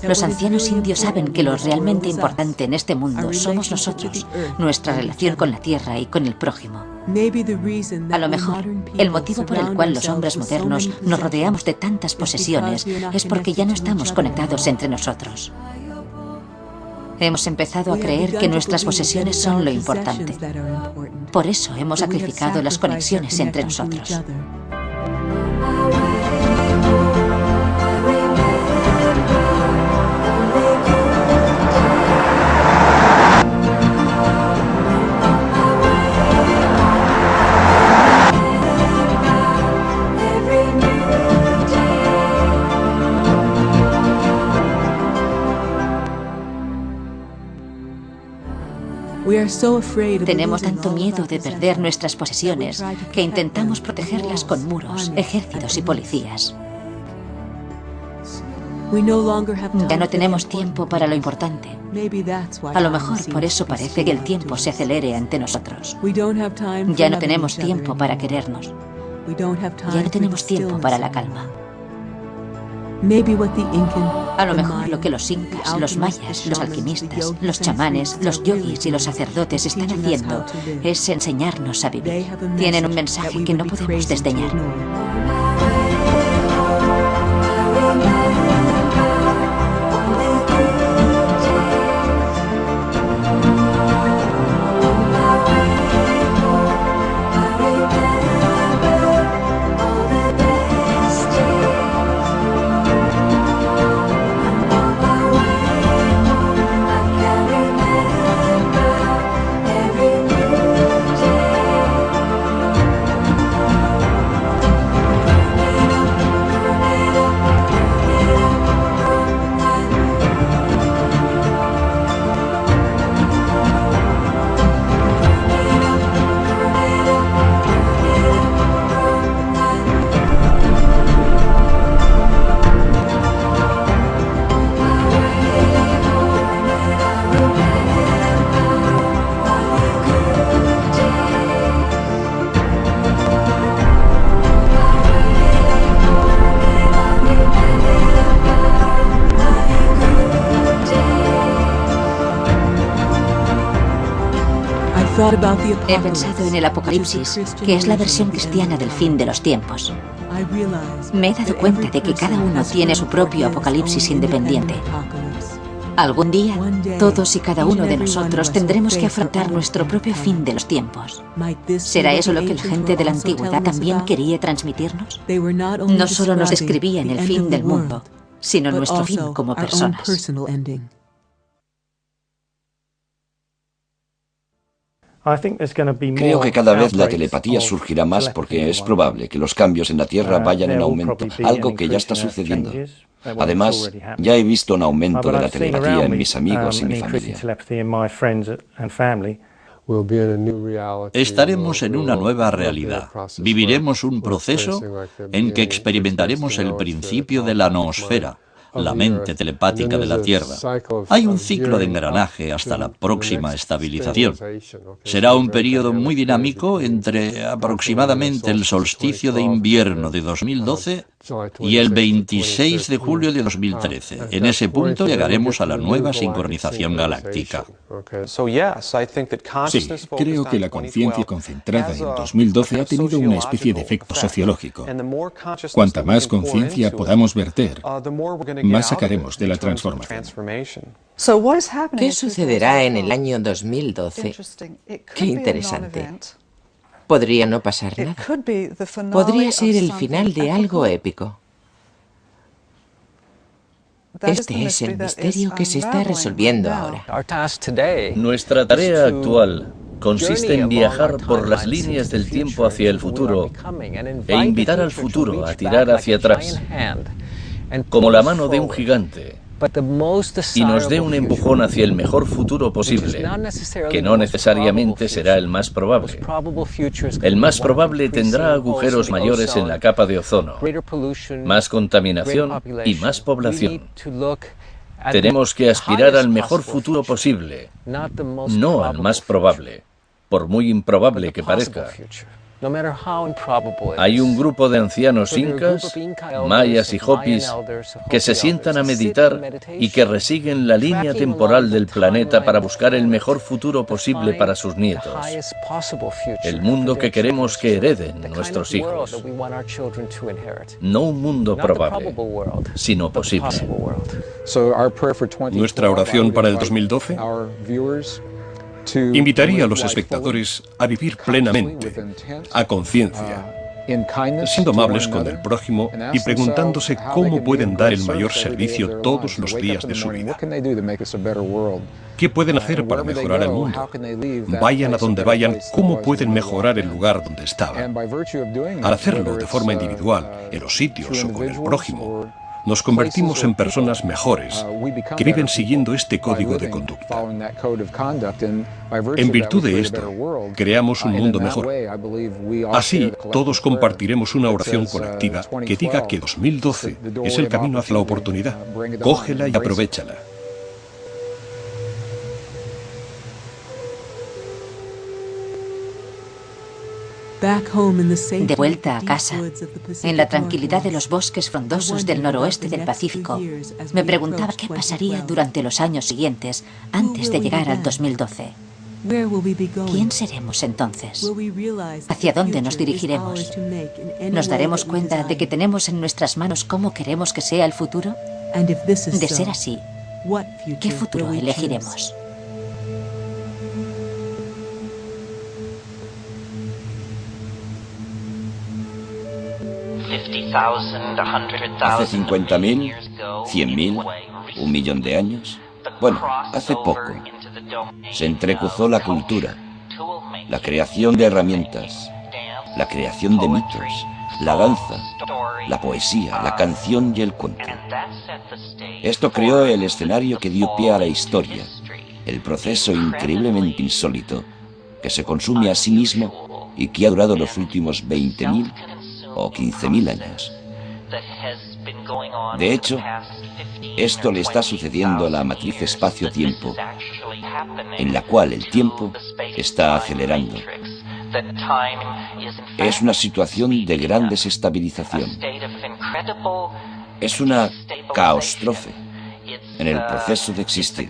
Los ancianos indios saben que lo realmente importante en este mundo somos nosotros, nuestra relación con la tierra y con el prójimo. A lo mejor, el motivo por el cual los hombres modernos nos rodeamos de tantas posesiones es porque ya no estamos conectados entre nosotros. Hemos empezado a creer que nuestras posesiones son lo importante. Por eso hemos sacrificado las conexiones entre nosotros. Tenemos tanto miedo de perder nuestras posesiones que intentamos protegerlas con muros, ejércitos y policías. Ya no tenemos tiempo para lo importante. A lo mejor por eso parece que el tiempo se acelere ante nosotros. Ya no tenemos tiempo para querernos. Ya no tenemos tiempo para la calma. A lo mejor lo que los incas, los mayas, los alquimistas, los chamanes, los yogis y los sacerdotes están haciendo es enseñarnos a vivir. Tienen un mensaje que no podemos desdeñar. He pensado en el Apocalipsis, que es la versión cristiana del fin de los tiempos. Me he dado cuenta de que cada uno tiene su propio Apocalipsis independiente. Algún día, todos y cada uno de nosotros tendremos que afrontar nuestro propio fin de los tiempos. ¿Será eso lo que la gente de la antigüedad también quería transmitirnos? No solo nos describían el fin del mundo, sino nuestro fin como personas. Creo que cada vez la telepatía surgirá más porque es probable que los cambios en la Tierra vayan en aumento, algo que ya está sucediendo. Además, ya he visto un aumento de la telepatía en mis amigos y mi familia. Estaremos en una nueva realidad. Viviremos un proceso en que experimentaremos el principio de la noosfera, la mente telepática de la Tierra. Hay un ciclo de engranaje hasta la próxima estabilización. Será un periodo muy dinámico entre aproximadamente el solsticio de invierno de 2012 y el 26 de julio de 2013. En ese punto llegaremos a la nueva sincronización galáctica. Sí, creo que la conciencia concentrada en 2012 ha tenido una especie de efecto sociológico. Cuanta más conciencia podamos verter, más sacaremos de la transformación. ¿Qué sucederá en el año 2012? Qué interesante. Podría no pasar nada. Podría ser el final de algo épico. Este es el misterio que se está resolviendo ahora. Nuestra tarea actual consiste en viajar por las líneas del tiempo hacia el futuro e invitar al futuro a tirar hacia atrás, como la mano de un gigante, y nos dé un empujón hacia el mejor futuro posible, que no necesariamente será el más probable. El más probable tendrá agujeros mayores en la capa de ozono, más contaminación y más población. Tenemos que aspirar al mejor futuro posible, no al más probable, por muy improbable que parezca. Hay un grupo de ancianos incas, mayas y hopis que se sientan a meditar y que resiguen la línea temporal del planeta para buscar el mejor futuro posible para sus nietos. El mundo que queremos que hereden nuestros hijos. No un mundo probable, sino posible. Nuestra oración para el 2012 invitaría a los espectadores a vivir plenamente, a conciencia, siendo amables con el prójimo y preguntándose cómo pueden dar el mayor servicio todos los días de su vida. ¿Qué pueden hacer para mejorar el mundo? Vayan a donde vayan, ¿cómo pueden mejorar el lugar donde estaban? Al hacerlo de forma individual, en los sitios o con el prójimo, nos convertimos en personas mejores, que viven siguiendo este código de conducta. En virtud de esto, creamos un mundo mejor. Así, todos compartiremos una oración colectiva que diga que 2012 es el camino hacia la oportunidad. Cógela y aprovéchala. De vuelta a casa, en la tranquilidad de los bosques frondosos del noroeste del Pacífico, me preguntaba qué pasaría durante los años siguientes, antes de llegar al 2012. ¿Quién seremos entonces? ¿Hacia dónde nos dirigiremos? ¿Nos daremos cuenta de que tenemos en nuestras manos cómo queremos que sea el futuro? De ser así, ¿qué futuro elegiremos? Hace 50.000, 100.000, 1 millón de años. Bueno, hace poco se entrecruzó la cultura, la creación de herramientas, la creación de mitos, la danza, la poesía, la canción y el cuento. Esto creó el escenario que dio pie a la historia, el proceso increíblemente insólito que se consume a sí mismo y que ha durado los últimos 20.000 o 15.000 años. De hecho, esto le está sucediendo a la matriz espacio-tiempo, en la cual el tiempo está acelerando. Es una situación de gran desestabilización. Es una caostrofe en el proceso de existir.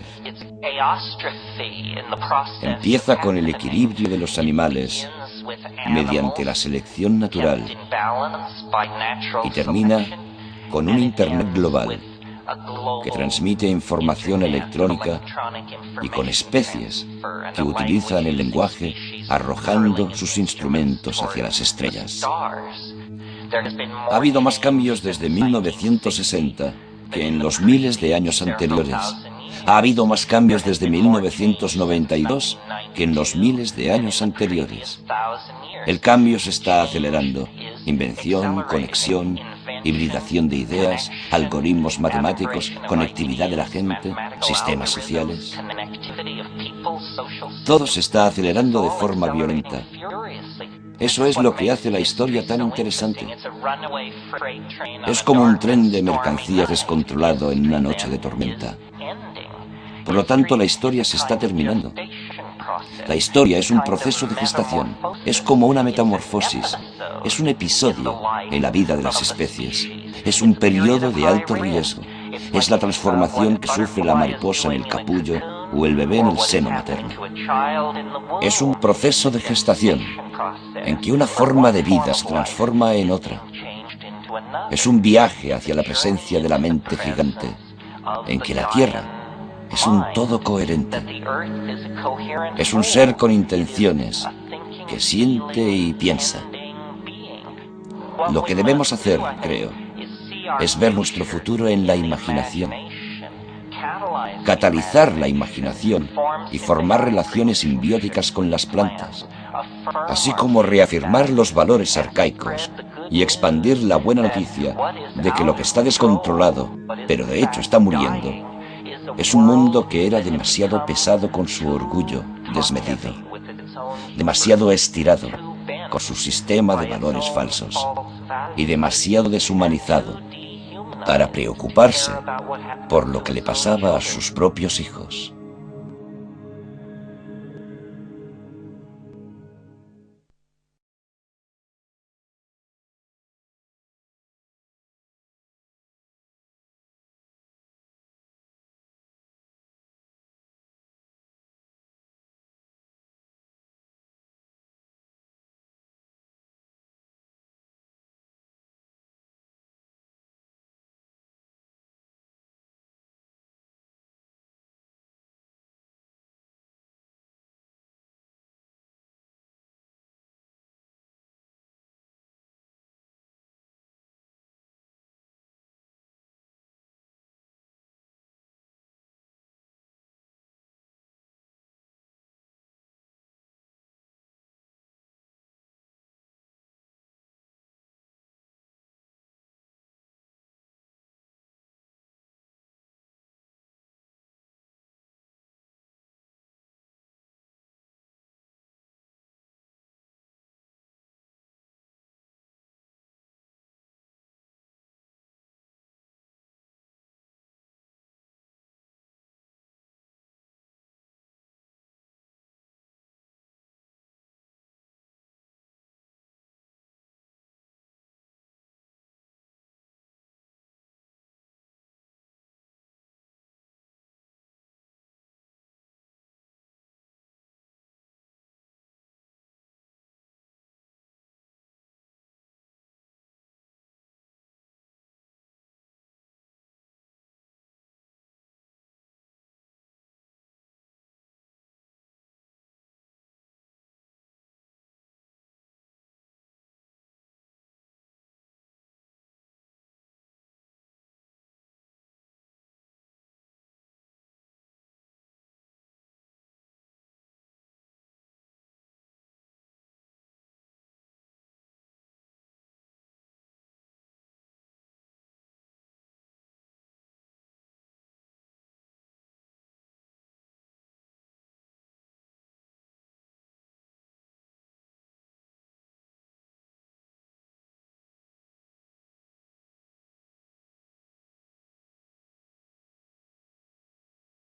Empieza con el equilibrio de los animales mediante la selección natural y termina con un Internet global que transmite información electrónica y con especies que utilizan el lenguaje arrojando sus instrumentos hacia las estrellas. Ha habido más cambios desde 1960 que en los miles de años anteriores. Ha habido más cambios desde 1992 que en los miles de años anteriores. El cambio se está acelerando. Invención, conexión, hibridación de ideas, algoritmos matemáticos, conectividad de la gente, sistemas sociales. Todo se está acelerando de forma violenta. Eso es lo que hace la historia tan interesante. Es como un tren de mercancías descontrolado en una noche de tormenta. Por lo tanto, la historia se está terminando. La historia es un proceso de gestación, es como una metamorfosis, es un episodio en la vida de las especies, es un periodo de alto riesgo, es la transformación que sufre la mariposa en el capullo o el bebé en el seno materno. Es un proceso de gestación en que una forma de vida se transforma en otra. Es un viaje hacia la presencia de la mente gigante, en que la Tierra es un todo coherente. Es un ser con intenciones, que siente y piensa. Lo que debemos hacer, creo, es ver nuestro futuro en la imaginación. Catalizar la imaginación y formar relaciones simbióticas con las plantas, así como reafirmar los valores arcaicos y expandir la buena noticia de que lo que está descontrolado, pero de hecho está muriendo, es un mundo que era demasiado pesado con su orgullo desmedido, demasiado estirado con su sistema de valores falsos y demasiado deshumanizado para preocuparse por lo que le pasaba a sus propios hijos.